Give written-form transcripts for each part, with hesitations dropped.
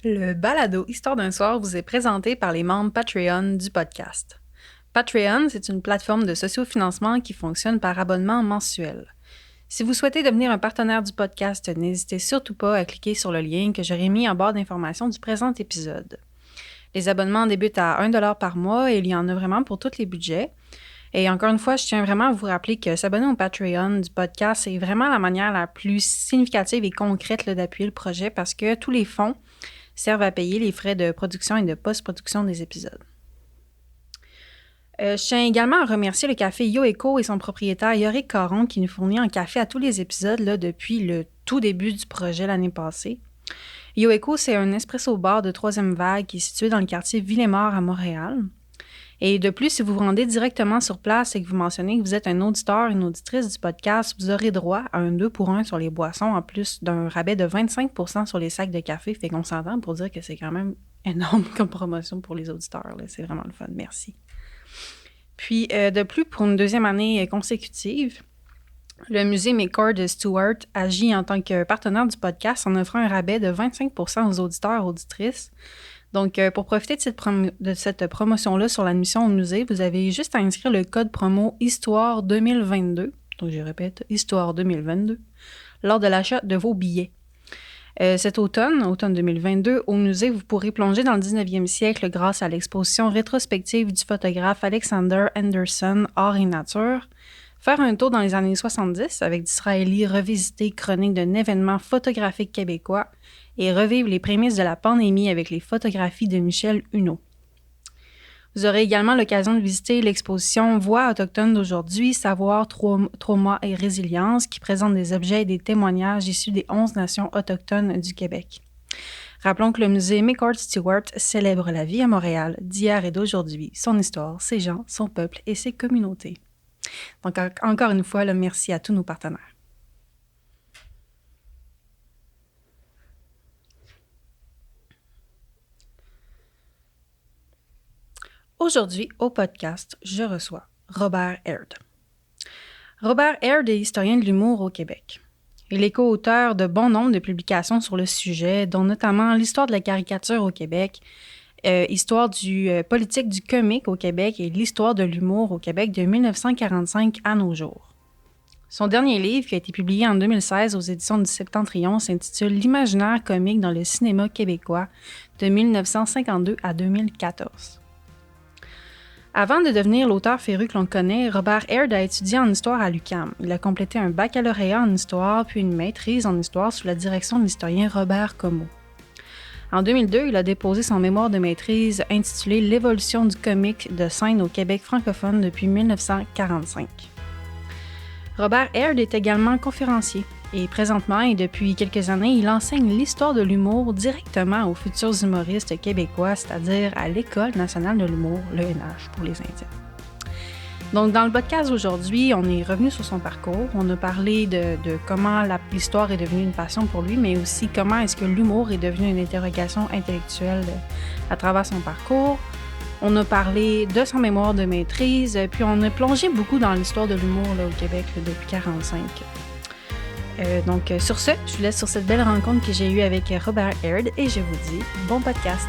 Le balado Histoire d'un soir vous est présenté par les membres Patreon du podcast. Patreon, c'est une plateforme de sociofinancement qui fonctionne par abonnement mensuel. Si vous souhaitez devenir un partenaire du podcast, n'hésitez surtout pas à cliquer sur le lien que j'aurai mis en barre d'informations du présent épisode. Les abonnements débutent à 1$ par mois et il y en a vraiment pour tous les budgets. Et encore une fois, je tiens vraiment à vous rappeler que s'abonner au Patreon du podcast, c'est vraiment la manière la plus significative et concrète d'appuyer le projet parce que tous les fonds servent à payer les frais de production et de post-production des épisodes. Je tiens également à remercier le café YoEco et son propriétaire Yorick Caron qui nous fournit un café à tous les épisodes depuis le tout début du projet l'année passée. YoEco, c'est un espresso bar de troisième vague qui est situé dans le quartier Villemort à Montréal. Et de plus, si vous vous rendez directement sur place et que vous mentionnez que vous êtes un auditeur, une auditrice du podcast, vous aurez droit à un 2 pour 1 sur les boissons, en plus d'un rabais de 25% sur les sacs de café. Fait qu'on s'entend pour dire que c'est quand même énorme comme promotion pour les auditeurs. Là. C'est vraiment le fun. Merci. Puis, de plus, pour une deuxième année consécutive, le musée McCord de Stewart agit en tant que partenaire du podcast en offrant un rabais de 25% aux auditeurs et auditrices. Donc, pour profiter de cette promotion-là sur l'admission au musée, vous avez juste à inscrire le code promo Histoire 2022, donc je répète, Histoire 2022, lors de l'achat de vos billets. Cet automne 2022, au musée, vous pourrez plonger dans le 19e siècle grâce à l'exposition rétrospective du photographe Alexander Anderson, Art et Nature, faire un tour dans les années 70 avec d'Israéli revisité chronique d'un événement photographique québécois, et revivre les prémices de la pandémie avec les photographies de Michel Huneau. Vous aurez également l'occasion de visiter l'exposition Voix autochtones d'aujourd'hui, savoir, trauma et résilience, qui présente des objets et des témoignages issus des 11 nations autochtones du Québec. Rappelons que le musée McCord Stewart célèbre la vie à Montréal d'hier et d'aujourd'hui, son histoire, ses gens, son peuple et ses communautés. Donc, encore une fois, merci à tous nos partenaires. Aujourd'hui, au podcast, je reçois Robert Aird. Robert Aird est historien de l'humour au Québec. Il est co-auteur de bon nombre de publications sur le sujet, dont notamment l'histoire de la caricature au Québec, histoire du politique du comique au Québec et l'histoire de l'humour au Québec de 1945 à nos jours. Son dernier livre, qui a été publié en 2016 aux éditions du Septentrion, s'intitule L'imaginaire comique dans le cinéma québécois de 1952 à 2014. Avant de devenir l'auteur féru que l'on connaît, Robert Aird a étudié en histoire à l'UQAM. Il a complété un baccalauréat en histoire puis une maîtrise en histoire sous la direction de l'historien Robert Comeau. En 2002, il a déposé son mémoire de maîtrise intitulé L'évolution du comique de scène au Québec francophone depuis 1945. Robert Aird est également conférencier. Et présentement, et depuis quelques années, il enseigne l'histoire de l'humour directement aux futurs humoristes québécois, c'est-à-dire à l'École nationale de l'humour, l'ENH pour les intimes. Donc, dans le podcast aujourd'hui, on est revenu sur son parcours. On a parlé de comment l'histoire est devenue une passion pour lui, mais aussi comment est-ce que l'humour est devenu une interrogation intellectuelle à travers son parcours. On a parlé de son mémoire de maîtrise, puis on a plongé beaucoup dans l'histoire de l'humour au Québec depuis 1945. Donc, sur ce, je vous laisse sur cette belle rencontre que j'ai eue avec Robert Aird et je vous dis bon podcast.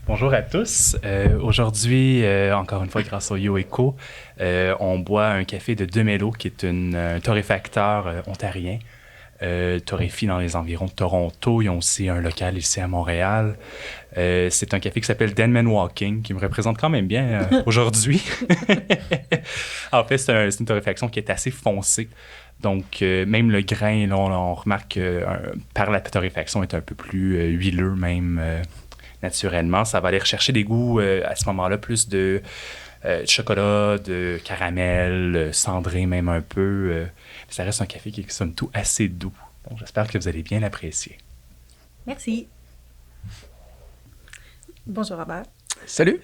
Bonjour à tous. Aujourd'hui, encore une fois, grâce au YoEco, on boit un café de Demelo, qui est un torréfacteur ontarien. Torréfie dans les environs de Toronto. Ils ont aussi un local ici à Montréal. C'est un café qui s'appelle Denman Walking, qui me représente quand même bien aujourd'hui. En fait, c'est une torréfaction qui est assez foncée. Donc, même le grain, là, on remarque que par la torréfaction est un peu plus huileux, même naturellement. Ça va aller rechercher des goûts à ce moment-là, plus de chocolat, de caramel, cendré même un peu. Ça reste un café qui sonne tout assez doux. Donc, j'espère que vous allez bien l'apprécier. Merci. Bonjour Robert. Salut!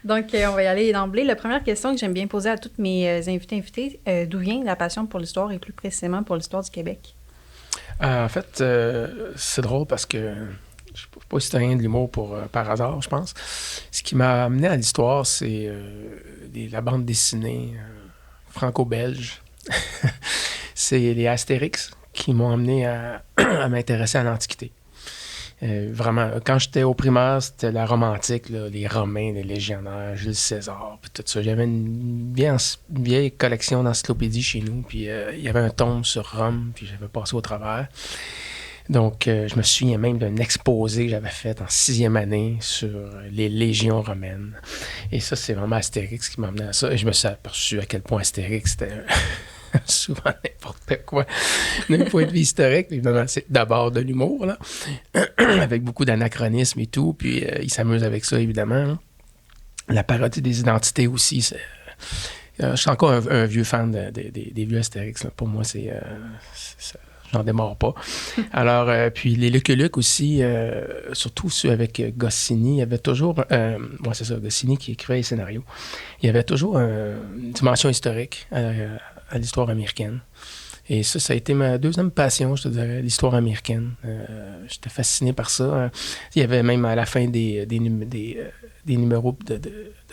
Donc, on va y aller d'emblée. La première question que j'aime bien poser à toutes mes invités, d'où vient la passion pour l'histoire et plus précisément pour l'histoire du Québec? En fait, c'est drôle parce que Je suis pas historien de l'humour par hasard, je pense. Ce qui m'a amené à l'histoire, c'est la bande dessinée franco-belge. C'est les Astérix qui m'ont amené à m'intéresser à l'Antiquité. Vraiment, quand j'étais au primaire, c'était la Rome antique, là, les Romains, les légionnaires, Jules César, puis tout ça. J'avais une vieille collection d'encyclopédies chez nous, puis il y avait un tome sur Rome, puis j'avais passé au travers. Donc, je me souviens même d'un exposé que j'avais fait en 6e année sur les légions romaines. Et ça, c'est vraiment Astérix qui m'a amené à ça. Et je me suis aperçu à quel point Astérix, c'était souvent n'importe quoi d'un point de vue historique. Évidemment, c'est d'abord de l'humour, là, avec beaucoup d'anachronismes et tout. Puis, il s'amuse avec ça, évidemment. Là. La parodie des identités aussi, c'est... je suis encore un vieux fan des vieux Astérix. Là. Pour moi, j'en démarre pas. Alors, puis les Lucky Luke aussi, surtout ceux avec Goscinny, il y avait toujours... c'est ça, Goscinny qui écrivait les scénarios. Il y avait toujours une dimension historique à l'histoire américaine. Et ça a été ma deuxième passion, je te dirais, l'histoire américaine. J'étais fasciné par ça. Il y avait même à la fin des numéros de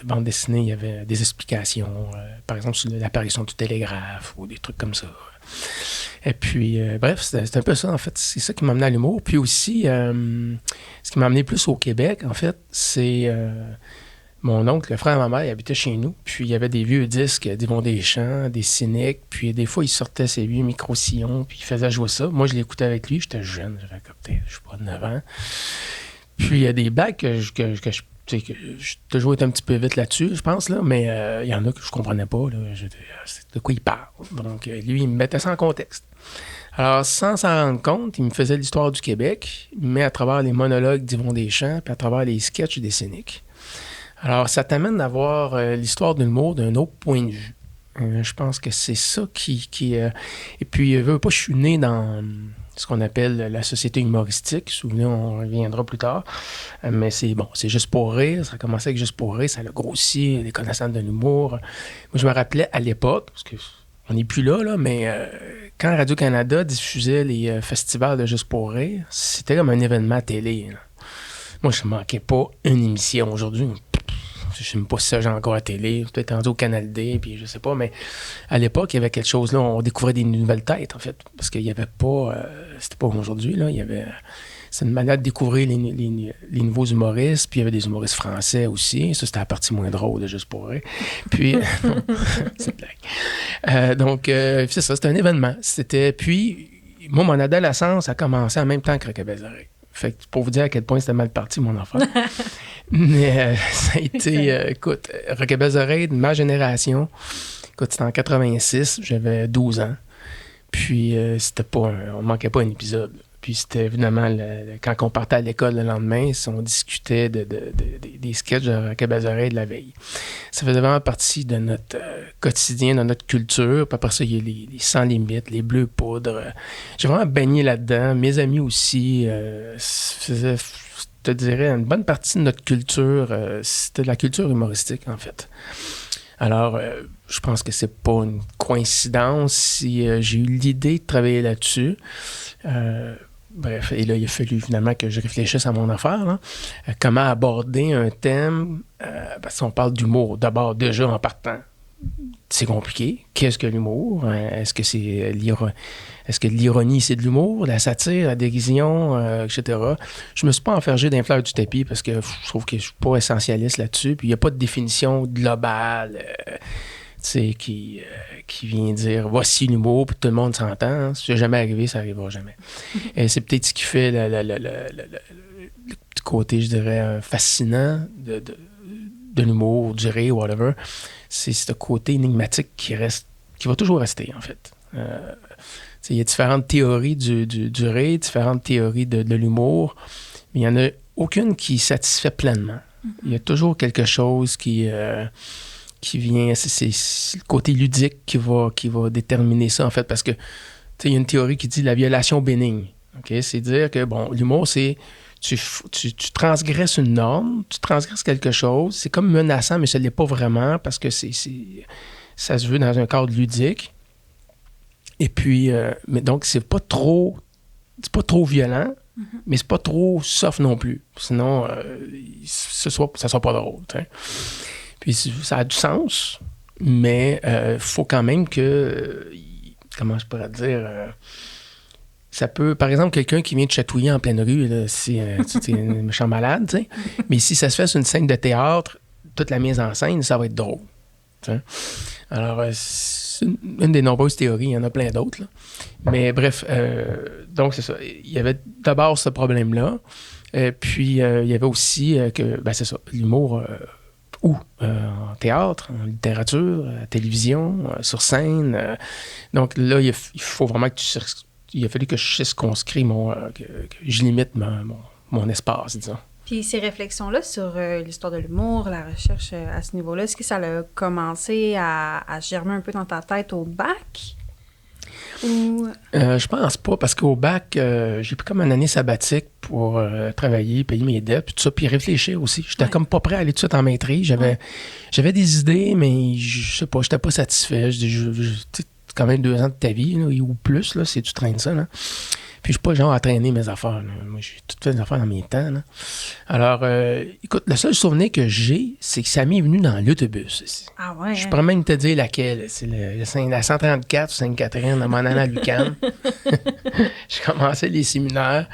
bande dessinée, il y avait des explications, par exemple sur l'apparition du télégraphe ou des trucs comme ça. Et puis, bref, c'est un peu ça, en fait. C'est ça qui m'a amené à l'humour. Puis aussi, ce qui m'a amené plus au Québec, en fait, c'est mon oncle, le frère de ma mère, il habitait chez nous. Puis, il y avait des vieux disques d'Yvon Deschamps, des Cyniques. Puis, des fois, il sortait ses vieux micro-sillons, puis il faisait jouer ça. Moi, je l'écoutais avec lui. J'étais jeune, j'avais peut-être, je sais pas, 9 ans. Puis, il y a des blagues que j'ai toujours été un petit peu vite là-dessus, je pense, là, mais il y en a que je comprenais pas. Là, de quoi il parle. Donc, lui, il me mettait ça en contexte. Alors, sans s'en rendre compte, il me faisait l'histoire du Québec, mais à travers les monologues d'Yvon Deschamps, puis à travers les sketchs des Cyniques. Alors, ça t'amène à voir l'histoire de l'humour d'un autre point de vue. Je pense que c'est ça qui et puis, je suis né dans ce qu'on appelle la société humoristique. Souvenez, on reviendra plus tard. Mais c'est Juste pour rire. Ça a commencé avec Juste pour rire. Ça a grossi, les connaissances de l'humour. Moi, je me rappelais à l'époque, parce qu'on n'est plus là, mais quand Radio-Canada diffusait les festivals de Juste pour rire, c'était comme un événement à télé. Là. Moi, je ne manquais pas une émission. Aujourd'hui, je ne sais même pas si ça j'ai encore à la télé, peut-être rendu au Canal D, puis je sais pas, mais à l'époque, il y avait quelque chose là, on découvrait des nouvelles têtes, en fait, parce qu'il n'y avait pas, c'était pas aujourd'hui, là, c'est une manière de découvrir les nouveaux humoristes, puis il y avait des humoristes français aussi, ça c'était la partie moins drôle, de Juste pour rire, puis, c'est blague. Donc, c'est ça, c'était un événement, puis, moi, mon adolescence a commencé en même temps que Roquebelle-Oreilles. Fait que pour vous dire à quel point c'était mal parti, mon enfant. Mais ça a été, écoute, Roquebelle-Oreilles de ma génération, écoute, c'était en 86, j'avais 12 ans. Puis c'était pas on manquait pas un épisode. Puis c'était évidemment, quand on partait à l'école le lendemain, on discutait des sketchs de Roquebelle-Oreilles de la veille. Ça faisait vraiment partie de notre quotidien, de notre culture. Puis après ça, il y a les Sans Limites, les Bleus Poudres. J'ai vraiment baigné là-dedans. Mes amis aussi faisaient, je te dirais, une bonne partie de notre culture. C'était de la culture humoristique, en fait. Alors, je pense que c'est pas une coïncidence si j'ai eu l'idée de travailler là-dessus. Bref, et là, il a fallu finalement que je réfléchisse à mon affaire. Là. Comment aborder un thème, parce qu'on parle d'humour. D'abord, déjà en partant, c'est compliqué. Qu'est-ce que l'humour? Est-ce que l'ironie, c'est de l'humour? La satire, la dérision, etc. Je me suis pas enfergé d'un fleur du tapis parce que je trouve que je suis pas essentialiste là-dessus. Puis il n'y a pas de définition globale qui vient dire voici l'humour, puis tout le monde s'entend. Hein. Si c'est jamais arrivé, ça n'arrivera jamais. Et c'est peut-être ce qui fait le côté, je dirais, fascinant de l'humour, du rire, whatever. C'est ce côté énigmatique qui va toujours rester, en fait. Il y a différentes théories du rire, différentes théories de l'humour, mais il n'y en a aucune qui satisfait pleinement. Il y a toujours quelque chose qui vient, c'est le côté ludique qui va déterminer ça, en fait, parce que il y a une théorie qui dit la violation bénigne. Okay? C'est dire que, l'humour, c'est tu transgresses une norme, tu transgresses quelque chose, c'est comme menaçant, mais ça ne l'est pas vraiment, parce que ça se veut dans un cadre ludique. Et puis, mais donc, c'est pas trop violent, Mais c'est pas trop soft non plus. Sinon, ça sera pas drôle. T'sais. Puis ça a du sens, mais faut quand même que... comment je pourrais dire... ça peut... Par exemple, quelqu'un qui vient de chatouiller en pleine rue, là, c'est un méchant malade, tu sais. Mais si ça se fait sur une scène de théâtre, toute la mise en scène, ça va être drôle. T'sais. Alors, c'est une des nombreuses théories. Il y en a plein d'autres. Là. Mais bref, donc c'est ça. Il y avait d'abord ce problème-là. Puis, il y avait aussi que, ben c'est ça, l'humour... en théâtre, en littérature, à la télévision, sur scène. Donc là, il faut vraiment que il a fallu que je circonscris que je limite mon espace, disons. Puis ces réflexions-là sur l'histoire de l'humour, la recherche à ce niveau-là, est-ce que ça a commencé à germer un peu dans ta tête au bac? Ou... je pense pas, parce qu'au bac, j'ai pris comme une année sabbatique pour travailler, payer mes dettes, puis tout ça, puis réfléchir aussi. J'étais comme pas prêt à aller tout de suite en maîtrise. J'avais des idées, mais je sais pas, j'étais pas satisfait. C'est quand même 2 ans de ta vie, là, ou plus, là, si tu traînes ça. Là. Puis je suis pas le genre à traîner mes affaires. Là. Moi, j'ai tout fait des affaires dans mes temps. Là. Alors, écoute, le seul souvenir que j'ai, c'est que ça m'est venu dans l'autobus. Aussi. Ah ouais? Je pourrais même te dire laquelle. C'est la 134 ou Sainte-Catherine, à m'en allant à l'UQAM. Je commençais les séminaires.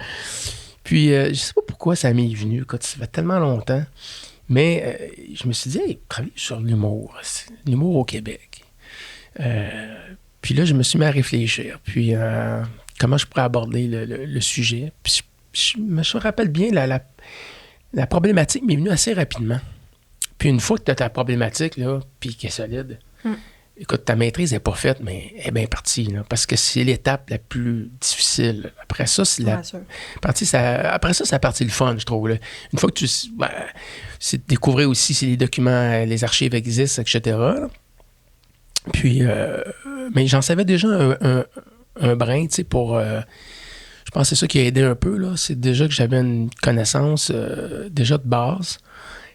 Puis, je sais pas pourquoi ça m'est venu. Écoute, ça fait tellement longtemps. Mais je me suis dit, hey, travailler sur l'humour au Québec. Puis là, je me suis mis à réfléchir. Puis, comment je pourrais aborder le sujet. Puis je me rappelle bien, la problématique m'est venue assez rapidement. Puis une fois que tu as ta problématique, là, puis qu'elle est solide, écoute, ta maîtrise n'est pas faite, mais elle est bien partie. Là, parce que c'est l'étape la plus difficile. Après ça, c'est la partie le fun, je trouve. Là. Une fois que c'est de découvrir aussi si les documents, les archives existent, etc. Là. Puis, mais j'en savais déjà un brin, tu sais, pour... je pense que c'est ça qui a aidé un peu, là. C'est déjà que j'avais une connaissance déjà de base.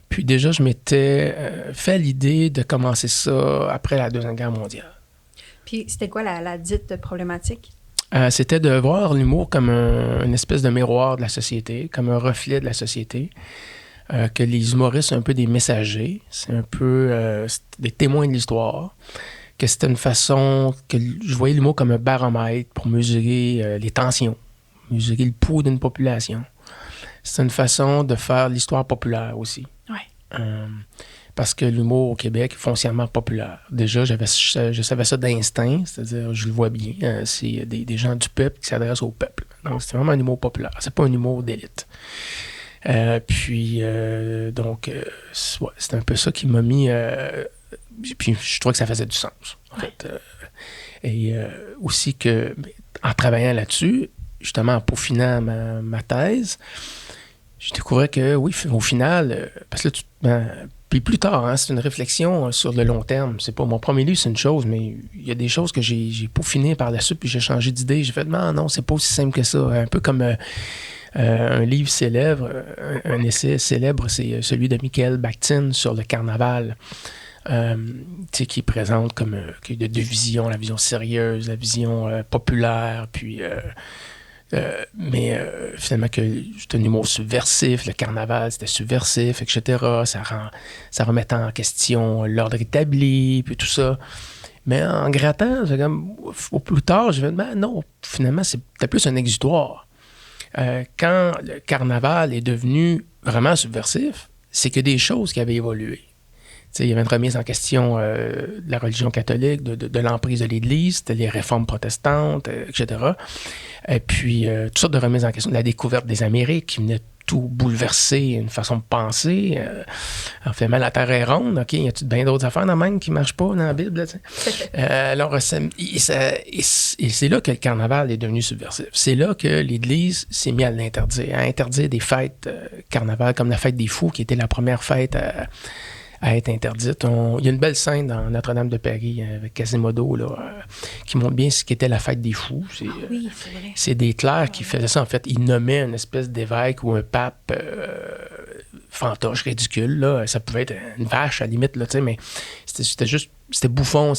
Puis déjà, je m'étais fait l'idée de commencer ça après la Deuxième Guerre mondiale. Puis c'était quoi la dite problématique? C'était de voir l'humour comme une espèce de miroir de la société, comme un reflet de la société. Que les humoristes sont un peu des messagers. C'est un peu des témoins de l'histoire. Que c'était une façon que je voyais l'humour comme un baromètre pour mesurer les tensions, mesurer le pouls d'une population. C'est une façon de faire l'histoire populaire aussi. Ouais. Parce que l'humour au Québec est foncièrement populaire. Déjà, je savais ça d'instinct, c'est-à-dire, je le vois bien, c'est des gens du peuple qui s'adressent au peuple. Donc, c'est vraiment un humour populaire, c'est pas un humour d'élite. Donc, c'est un peu ça qui m'a mis... puis je trouvais que ça faisait du sens, en fait. Et aussi que, en travaillant là-dessus, justement en peaufinant ma thèse, je découvrais que, oui, au final, parce que là, puis plus tard, hein, c'est une réflexion sur le long terme. C'est pas mon premier livre, c'est une chose, mais il y a des choses que j'ai peaufinées par la suite, puis j'ai changé d'idée. J'ai fait, non, c'est pas aussi simple que ça. Un peu comme... un livre célèbre, un essai célèbre, c'est celui de Michael Bakhtin sur le carnaval, qui présente comme qu'il y a 2 visions, la vision sérieuse, la vision populaire, puis mais finalement que c'est un humour subversif, le carnaval c'était subversif, etc. Ça remettait en question l'ordre établi, puis tout ça. Mais en grattant, au plus tard, je me dis, non, finalement, c'était plus un exutoire. Quand le carnaval est devenu vraiment subversif, c'est que des choses qui avaient évolué. T'sais, il y avait une remise en question de la religion catholique, de l'emprise de l'Église, c'était les réformes protestantes, etc. Et puis, toutes sortes de remises en question, de la découverte des Amériques qui venait tout bouleverser une façon de penser. En fait, la Terre est ronde, OK, y a-t-il bien d'autres affaires dans le même qui ne marchent pas dans la Bible? Là, alors, et c'est là que le carnaval est devenu subversif. C'est là que l'Église s'est mise à interdire des fêtes carnaval, comme la fête des Fous, qui était la première fête à être interdite. Il y a une belle scène dans Notre-Dame de Paris avec Quasimodo là, qui montre bien ce qu'était la fête des Fous. Oui, c'est vrai. C'est des clercs qui faisaient ça. En fait, ils nommaient une espèce d'évêque ou un pape fantoche, ridicule. Là. Ça pouvait être une vache à la limite, là, mais c'était bouffon.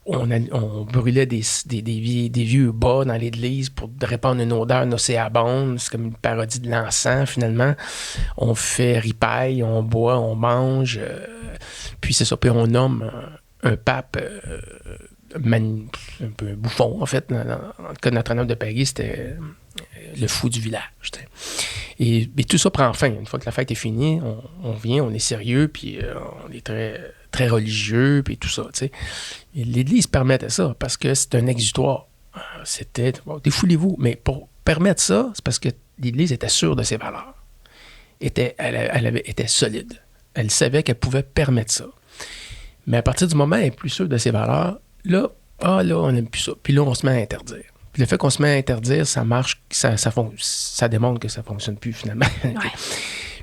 on brûlait des vieux bas dans l'église pour répandre une odeur nauséabonde. C'est comme une parodie de l'encens, finalement. On fait ripaille, on boit, on mange. Puis c'est ça. Puis on nomme un pape un peu bouffon, en fait. Dans le cas de Notre-Dame de Paris, c'était le fou du village. Et tout ça prend fin. Une fois que la fête est finie, on vient, on est sérieux, puis on est très, très religieux, puis tout ça, tu sais. Et l'Église permettait ça, parce que c'est un exutoire. C'était, bon, défoulez-vous. Mais pour permettre ça, c'est parce que l'Église était sûre de ses valeurs. Elle était solide. Elle savait qu'elle pouvait permettre ça. Mais à partir du moment où elle est plus sûre de ses valeurs, là, on n'aime plus ça. Puis là, on se met à interdire. Puis le fait qu'on se met à interdire, ça marche, ça démontre que ça ne fonctionne plus, finalement. Ouais.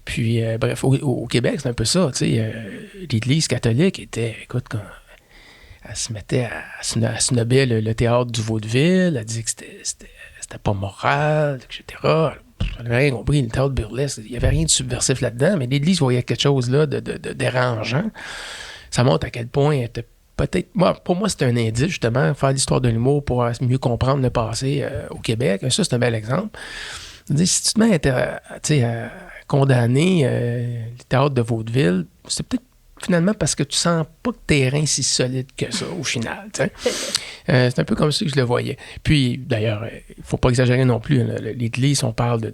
Puis, bref, au Québec, c'est un peu ça. Tu sais, l'Église catholique était, écoute, elle se mettait à snobber le théâtre du vaudeville, elle disait que c'était pas moral, etc. Elle n'avait rien compris, le théâtre burlesque, il n'y avait rien de subversif là-dedans, mais l'Église voyait quelque chose là de dérangeant. Ça montre à quel point elle était peut-être... Pour moi, c'était un indice, justement, faire l'histoire de l'humour pour mieux comprendre le passé au Québec. Ça, c'est un bel exemple. Si tu te mets à condamner le théâtre de vaudeville, c'est peut-être finalement parce que tu sens pas que t'es rein si solide que ça, au final. C'est un peu comme ça que je le voyais. Puis, d'ailleurs, il faut pas exagérer non plus. L'Église, on parle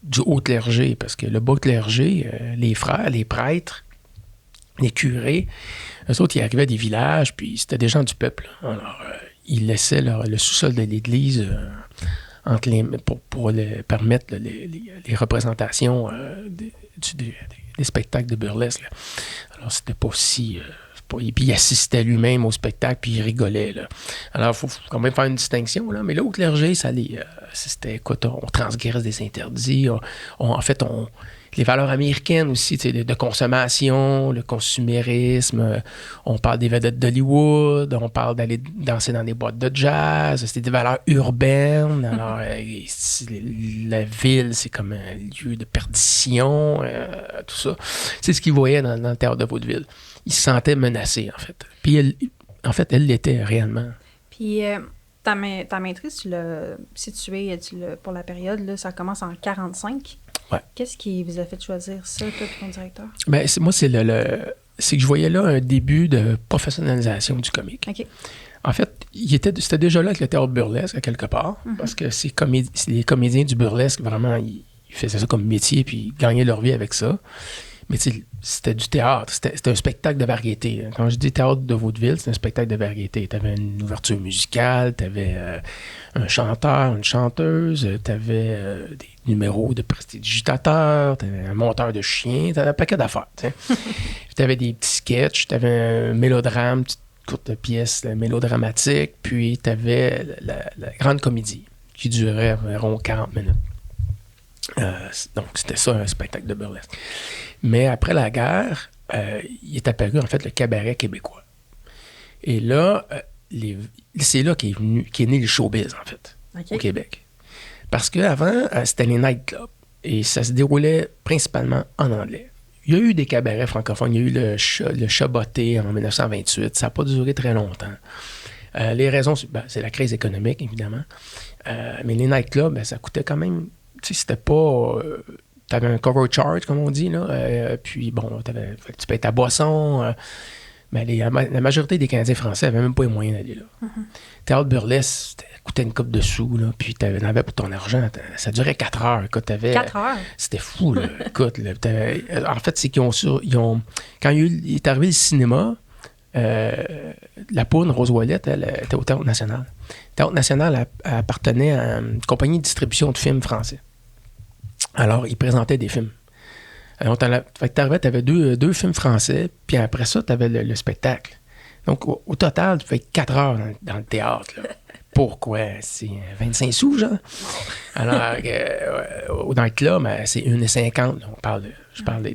du haut clergé, parce que le bas clergé, les frères, les prêtres, les curés, eux autres, ils arrivaient des villages, puis c'était des gens du peuple. Alors, ils laissaient le sous-sol de l'Église pour permettre les représentations des spectacles de burlesque. Là. Alors, c'était pas si... puis il assistait lui-même au spectacle, puis il rigolait. Là. Alors, il faut quand même faire une distinction. Là. Mais là, au clergé, c'était, écoute, on transgresse des interdits. Les valeurs américaines aussi, de consommation, le consumérisme. On parle des vedettes d'Hollywood, on parle d'aller danser dans des boîtes de jazz. C'était des valeurs urbaines. Alors, la ville, c'est comme un lieu de perdition, tout ça. C'est ce qu'ils voyaient dans le théâtre de vaudeville. Ils se sentaient menacés, en fait. Puis, elle l'était réellement. Puis, ta maîtrise, tu l'as située pour la période, là, ça commence en 1945. Ouais. Qu'est-ce qui vous a fait choisir ça, toi, puis ton directeur? Ben, c'est que je voyais là un début de professionnalisation du comique. OK. En fait, c'était déjà là avec le théâtre burlesque, à quelque part, parce que les comédiens du burlesque, vraiment, ils faisaient ça comme métier, puis ils gagnaient leur vie avec ça. Mais c'était du théâtre, c'était un spectacle de variété. Quand je dis théâtre de vaudeville, c'est un spectacle de variété. Tu avais une ouverture musicale, tu avais un chanteur, une chanteuse, tu avais des numéros de prestidigitateurs, tu avais un monteur de chiens, tu avais un paquet d'affaires. Tu avais des petits sketchs, tu avais un mélodrame, une petite courte pièce mélodramatique, puis tu avais la grande comédie qui durait environ 40 minutes. Donc, c'était ça, un spectacle de burlesque. Mais après la guerre, il est apparu, en fait, le cabaret québécois. Et là, c'est là qu'est né le showbiz, en fait, Okay. au Québec. Parce qu'avant, c'était les nightclubs. Et ça se déroulait principalement en anglais. Il y a eu des cabarets francophones. Il y a eu le Chaboté en 1928. Ça n'a pas duré très longtemps. Les raisons, c'est la crise économique, évidemment. Mais les nightclubs, ça coûtait quand même... Tu sais, c'était pas... t'avais un cover charge, comme on dit, là. Puis, bon, tu payes ta boisson. Mais la majorité des Canadiens français n'avaient même pas les moyens d'aller là. Mm-hmm. Théâtre burlesque, ça coûtait une coupe de sous, là. Puis, t'en avais pour ton argent. Ça durait 4 heures. Écoute, 4 heures? C'était fou, là. Écoute, là, en fait, c'est qu'ils ont... Quand il est arrivé le cinéma... la poudre Rose Ouellette, elle était au Théâtre National. Le Théâtre National appartenait à une compagnie de distribution de films français. Alors, ils présentaient des films. Alors, fait que t'arrivais, t'avais deux films français, puis après ça, t'avais le spectacle. Donc, au total, tu fais 4 heures dans le théâtre. Là. Pourquoi? C'est 25 sous, genre? Alors, dans le club, c'est 1,50. Je parle de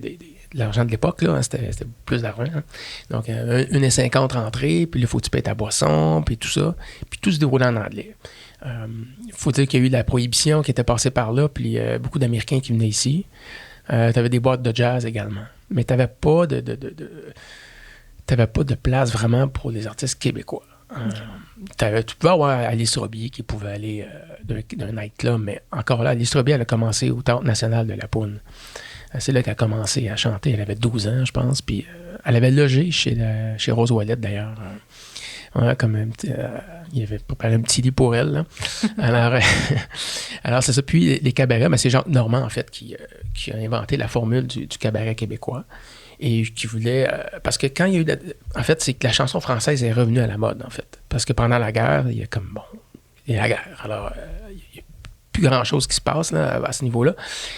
l'argent de l'époque, là, c'était plus d'argent. Hein. Donc, 1,50 rentrée, puis là, il faut que tu payes ta boisson, puis tout ça. Puis tout se déroulait en anglais. Il faut dire qu'il y a eu la prohibition qui était passée par là, puis beaucoup d'Américains qui venaient ici. Tu avais des boîtes de jazz également. Mais tu n'avais pas de place vraiment pour les artistes québécois. Tu pouvais avoir Alice Robier qui pouvait aller d'un nightclub, mais encore là, Alice Robier, elle a commencé au Théâtre national de La Poune. C'est là qu'elle a commencé à chanter. Elle avait 12 ans, je pense, puis elle avait logé chez Rose Ouellette, d'ailleurs. Comme il avait préparé un petit lit pour elle. Là. Alors, c'est ça. Puis les cabarets, c'est Jacques Normand, en fait, qui a inventé la formule du cabaret québécois. Et qui voulait... parce que quand il y a eu... en fait, c'est que la chanson française est revenue à la mode, en fait. Parce que pendant la guerre, il y a la guerre. Alors, il n'y a plus grand-chose qui se passe là, à ce niveau-là.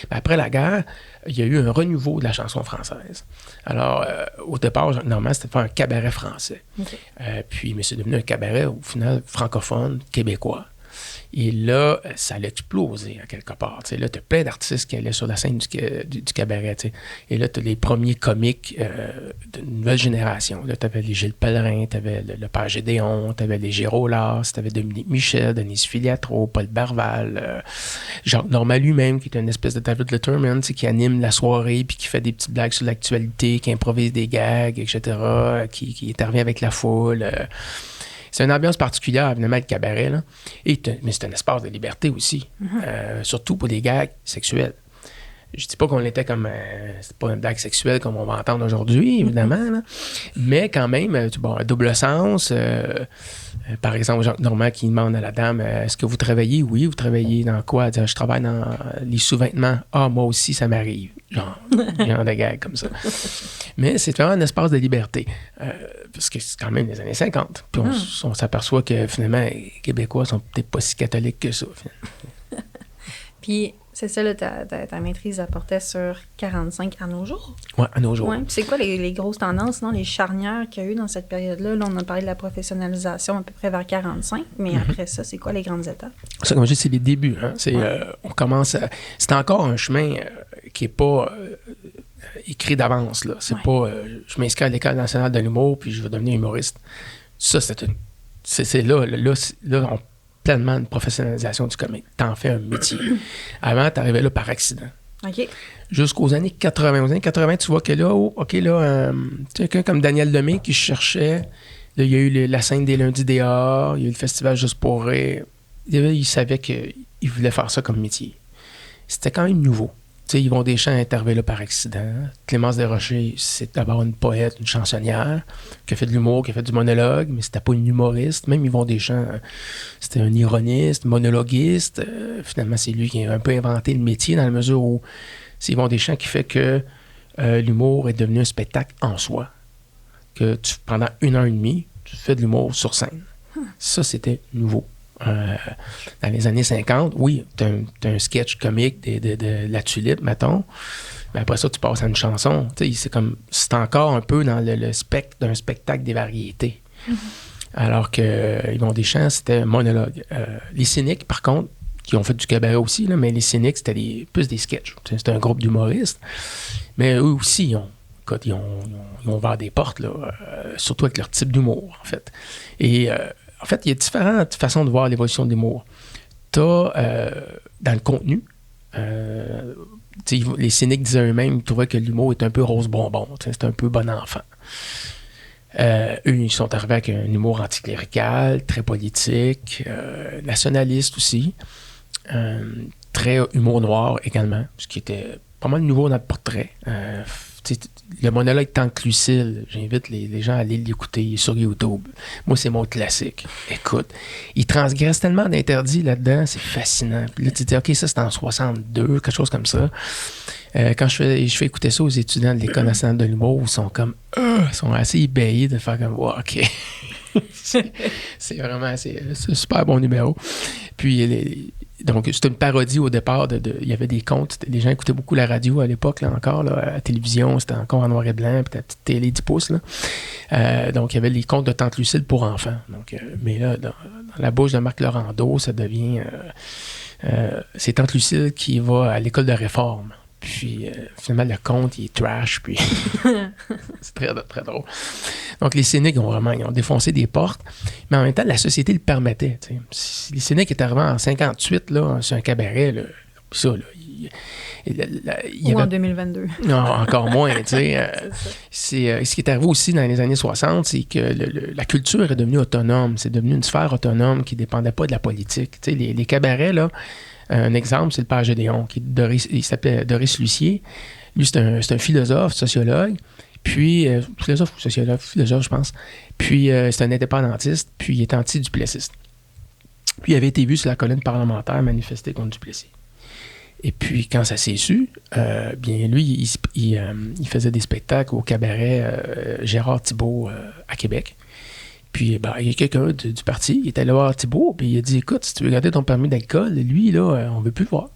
Mais après la guerre, il y a eu un renouveau de la chanson française. Alors, au départ, normalement, c'était de faire un cabaret français. Okay. Mais c'est devenu un cabaret, au final, francophone, québécois. Et là, ça allait exploser à quelque part. T'sais. Là, tu as plein d'artistes qui allaient sur la scène du cabaret. T'sais. Et là, tu as les premiers comiques de nouvelle génération. Là, tu avais les Gilles Pellerin, tu avais le Père Gédéon, tu avais les Géraud Lars, tu avais Dominique Michel, Denise Filiatro, Paul Barval, Jacques Normand lui-même, qui est une espèce de David Letterman, qui anime la soirée, puis qui fait des petites blagues sur l'actualité, qui improvise des gags, etc., qui intervient avec la foule. C'est une ambiance particulière, évidemment, le cabaret, là. Mais c'est un espace de liberté aussi, surtout pour des gags sexuels. Je dis pas qu'on était comme... c'est pas une blague sexuelle comme on va entendre aujourd'hui, évidemment, là. Mais quand même, un double sens. Par exemple, Jacques Normand qui demande à la dame, est-ce que vous travaillez? Oui, vous travaillez dans quoi? Je travaille dans les sous-vêtements. Ah, moi aussi, ça m'arrive. Genre de gags comme ça. Mais c'est vraiment un espace de liberté. Parce que c'est quand même les années 50. Puis on s'aperçoit que finalement, les Québécois sont peut-être pas si catholiques que ça. Puis c'est ça, là, ta maîtrise apportait sur 45 à nos jours. Oui, à nos jours. Ouais. Puis c'est quoi les grosses tendances, sinon les charnières qu'il y a eu dans cette période-là? Là, on a parlé de la professionnalisation à peu près vers 45, mais après ça, c'est quoi les grandes étapes? Ça, comme je dis, c'est les débuts. Hein? On commence à... C'est encore un chemin qui n'est pas... écrit d'avance, là. C'est pas je m'inscris à l'École nationale de l'humour puis je vais devenir humoriste. Ça, c'est là, on pleinement une professionnalisation du comique. T'en fais un métier. Avant, t'arrivais là par accident. OK. Jusqu'aux années 80. Aux années 80, tu vois que là, quelqu'un comme Daniel Lemay qui cherchait. Là, il y a eu la scène des lundis dehors, il y a eu le festival Juste pour rire. Il savait qu'il voulait faire ça comme métier. C'était quand même nouveau. Tu sais, Yvon Deschamps est arrivé là par accident. Clémence Desrochers, c'est d'abord une poète, une chansonnière, qui a fait de l'humour, qui a fait du monologue, mais c'était pas une humoriste. Même Yvon Deschamps, c'était un ironiste, monologuiste. Finalement, c'est lui qui a un peu inventé le métier dans la mesure où c'est Yvon Deschamps qui fait que l'humour est devenu un spectacle en soi. Que pendant 1 heure et demie, tu fais de l'humour sur scène. Ça, c'était nouveau. Dans les années 50, oui, t'as un sketch comique de la tulipe, mettons, mais après ça, tu passes à une chanson. C'est encore un peu dans le spectre d'un spectacle des variétés. Alors que Yvon Deschamps, c'était un monologue. Les Cyniques, par contre, qui ont fait du cabaret aussi, là, mais les Cyniques, c'était plus des sketchs. C'était un groupe d'humoristes. Mais eux aussi, ils ont ouvert des portes, là, surtout avec leur type d'humour, en fait. Et en fait, il y a différentes façons de voir l'évolution de l'humour. Tu as, dans le contenu, les cyniques disaient eux-mêmes, ils trouvaient que l'humour est un peu rose bonbon, c'est un peu bon enfant. Eux, ils sont arrivés avec un humour anticlérical, très politique, nationaliste aussi, très humour noir également, ce qui était pas mal nouveau dans le portrait. Le monologue Tant que Lucille, j'invite les gens à aller l'écouter, il est sur YouTube. Moi, c'est mon classique. Écoute, il transgresse tellement d'interdits là-dedans, c'est fascinant. Puis là, tu te dis, OK, ça, c'est en 62, quelque chose comme ça. Quand je fais écouter ça aux étudiants de l'École nationale de l'humour, ils sont comme, ils sont assez ébahis de faire comme, wow, OK. c'est vraiment, c'est un super bon numéro. Puis, donc, c'était une parodie au départ. Il y avait des contes. Les gens écoutaient beaucoup la radio à l'époque, là encore. Là, à la télévision, c'était encore en noir et blanc, puis la petite télé 10 pouces. Là. Donc, il y avait les contes de Tante Lucille pour enfants. Donc, mais là, dans la bouche de Marc Laurando, ça devient... c'est Tante Lucille qui va à l'école de réforme. Puis, finalement, le conte, il est trash. Puis, c'est très, très drôle. Donc, les cyniques ils ont défoncé des portes. Mais en même temps, la société le permettait. T'sais. Les cyniques étaient arrivés en 58, là, sur un cabaret. Là, ça, là, Ou en 2022. Non, encore moins, tu sais. Ce qui est arrivé aussi dans les années 60, c'est que la culture est devenue autonome. C'est devenu une sphère autonome qui ne dépendait pas de la politique. Tu sais, les cabarets, là, un exemple, c'est le père Gédéon, il s'appelait Doris Lucier. Lui, c'est un philosophe, sociologue. Puis, philosophe ou sociologue, philosophe, je pense. Puis, c'est un indépendantiste, puis il est anti-duplessiste. Puis, il avait été vu sur la colline parlementaire manifester contre Duplessis. Et puis, quand ça s'est su, bien, lui, il faisait des spectacles au cabaret Gérard Thibault à Québec. Puis, ben, il y a quelqu'un du parti, il est allé voir Thibault, puis il a dit, écoute, si tu veux garder ton permis d'alcool, lui, là, on veut plus le voir.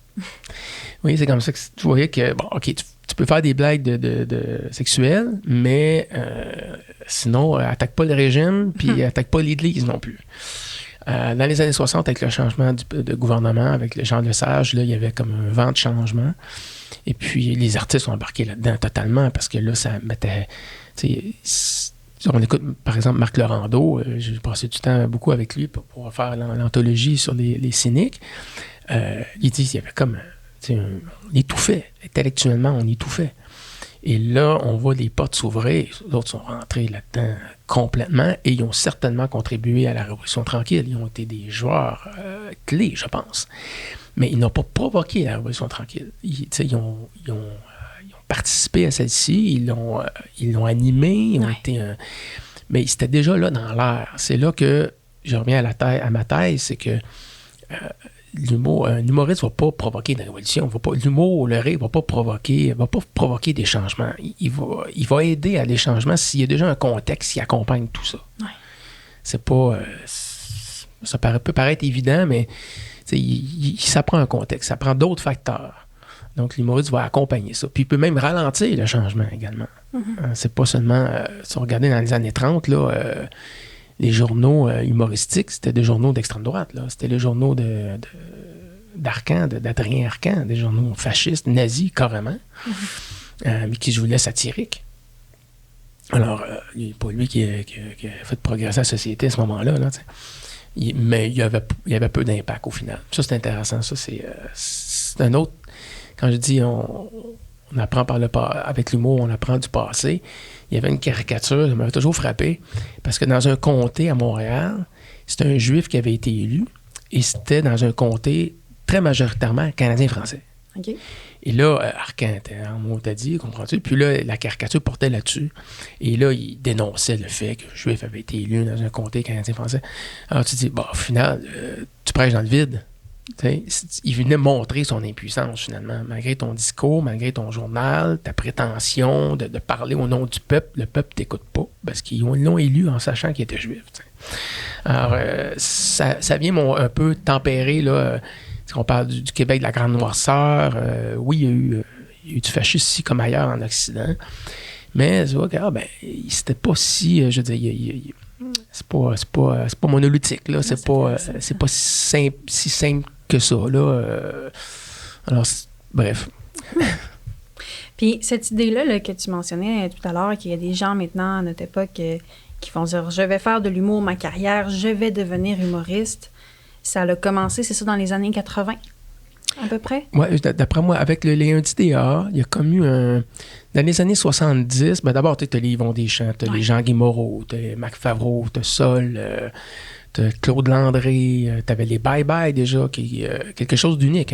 Oui, c'est comme ça que tu voyais que, bon, OK, tu peux faire des blagues de sexuelles, mais sinon, attaque pas le régime, puis attaque pas l'Église non plus. Dans les années 60, avec le changement de gouvernement, avec le Jean Lesage, là, il y avait comme un vent de changement. Et puis, les artistes ont embarqué là-dedans totalement, parce que là, ça mettait... On écoute, par exemple, Marc Laurando. J'ai passé du temps beaucoup avec lui pour faire l'anthologie sur les cyniques. Il dit qu'il y avait comme... on étouffait. Intellectuellement, on étouffait. Et là, on voit les portes s'ouvrir. Les autres sont rentrés là-dedans complètement et ils ont certainement contribué à la Révolution tranquille. Ils ont été des joueurs clés, je pense. Mais ils n'ont pas provoqué la Révolution tranquille. Ils ont participé à celle-ci, ils l'ont animée, ils ont été... mais c'était déjà là dans l'air. C'est là que je reviens à ma thèse, c'est que un humoriste ne va pas provoquer une révolution. L'humour, le rire, ne va pas provoquer des changements. Il va aider à des changements s'il y a déjà un contexte qui accompagne tout ça. Ouais. C'est pas... ça peut paraître évident, mais ça prend un contexte, ça prend d'autres facteurs. Donc, l'humoriste va accompagner ça. Puis, il peut même ralentir le changement également. Mm-hmm. C'est pas seulement... si on regardait dans les années 30, là... les journaux humoristiques, c'était des journaux d'extrême droite. Là. C'était les journaux d'Arcan, d'Adrien Arcan, des journaux fascistes, nazis, carrément, mais qui se voulaient satiriques. Alors, pas lui qui a fait progresser la société à ce moment-là, là, mais il y avait peu d'impact au final. Ça, c'est intéressant. Ça, c'est un autre... Quand je dis on apprend avec l'humour, on apprend du passé. Il y avait une caricature, ça m'avait toujours frappé, parce que dans un comté à Montréal, c'était un juif qui avait été élu, et c'était dans un comté très majoritairement canadien-français. Okay. Et là, Arcan était en mot-à-dit, comprends-tu? Puis là, la caricature portait là-dessus. Et là, il dénonçait le fait que le juif avait été élu dans un comté canadien-français. Alors tu te dis, au final, tu prêches dans le vide. T'sais, il venait montrer son impuissance, finalement. Malgré ton discours, malgré ton journal, ta prétention de parler au nom du peuple, le peuple t'écoute pas, parce qu'ils l'ont élu en sachant qu'il était juif. T'sais. Alors, ça vient un peu tempérer, là, on parle du Québec de la Grande Noirceur. Oui, il y a eu du fascisme ici comme ailleurs en Occident, mais tu vois que c'était pas si, je veux dire, c'est pas monolithique, là. C'est pas si simple que ça, là. Alors, bref. Puis cette idée-là là, que tu mentionnais tout à l'heure, qu'il y a des gens maintenant à notre époque qui vont dire « Je vais faire de l'humour ma carrière, je vais devenir humoriste », ça a commencé, c'est ça, dans les années 80, à peu près? Oui, d'après moi, avec les NDA, il y a comme eu un... Dans les années 70, d'abord, tu as les Yvon Deschamps, tu as les Jean-Guy Moreau, tu as Marc Favreau, tu as Sol, tu as Claude Landré, tu avais les Bye Bye déjà, qui quelque chose d'unique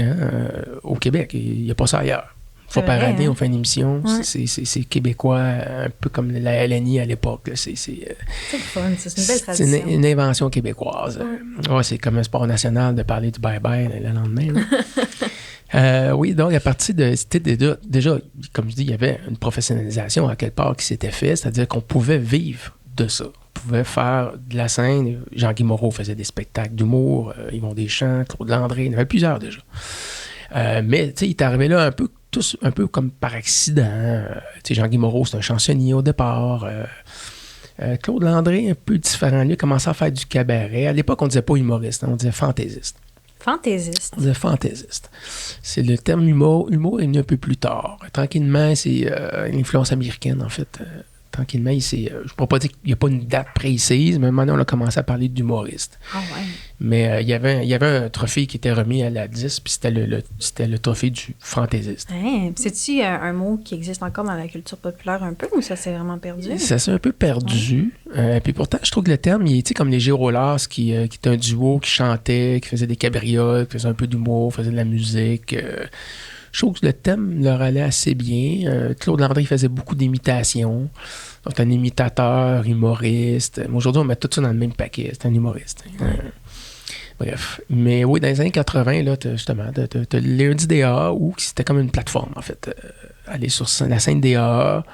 au Québec. Il n'y a pas ça ailleurs. Une fois par année, on fait une émission. Ouais. C'est québécois, un peu comme la LNI à l'époque. C'est le fun, c'est une belle tradition. C'est une invention québécoise. Ouais, c'est comme un sport national de parler du bye-bye le lendemain. Oui, donc à partir de... C'était déjà, comme je dis, il y avait une professionnalisation à quelque part qui s'était faite, c'est-à-dire qu'on pouvait vivre de ça. On pouvait faire de la scène. Jean-Guy Moreau faisait des spectacles d'humour, Yvon Deschamps, Claude Landré, il y en avait plusieurs déjà. Mais tu sais, il est arrivé là tous un peu comme par accident. Jean-Guy Moreau, c'est un chansonnier au départ. Claude Landré, un peu différent. Lui, a commencé à faire du cabaret. À l'époque, on ne disait pas humoriste, on disait fantaisiste. Fantaisiste. On disait fantaisiste. C'est le terme humour est venu un peu plus tard. Tranquillement, c'est une influence américaine, en fait. tranquillement, je ne pourrais pas dire qu'il n'y a pas une date précise, mais maintenant, on a commencé à parler d'humoriste. Ah ouais. Mais il y avait un trophée qui était remis à la 10, puis c'était le trophée du fantaisiste. Hein, c'est-tu un mot qui existe encore dans la culture populaire un peu, ou ça s'est vraiment perdu? Ça s'est un peu perdu. Puis pourtant, je trouve que le terme, il est comme les Girolas, qui était un duo qui chantait, qui faisait des cabrioles, qui faisait un peu d'humour, faisait de la musique. Je trouve que le thème leur allait assez bien. Claude Landry faisait beaucoup d'imitations. Donc, un imitateur, humoriste. Mais aujourd'hui, on met tout ça dans le même paquet. C'est un humoriste. Bref. Mais oui, dans les années 80, là, justement, t'as le Lundi DA, où c'était comme une plateforme, en fait. Aller sur la scène DA,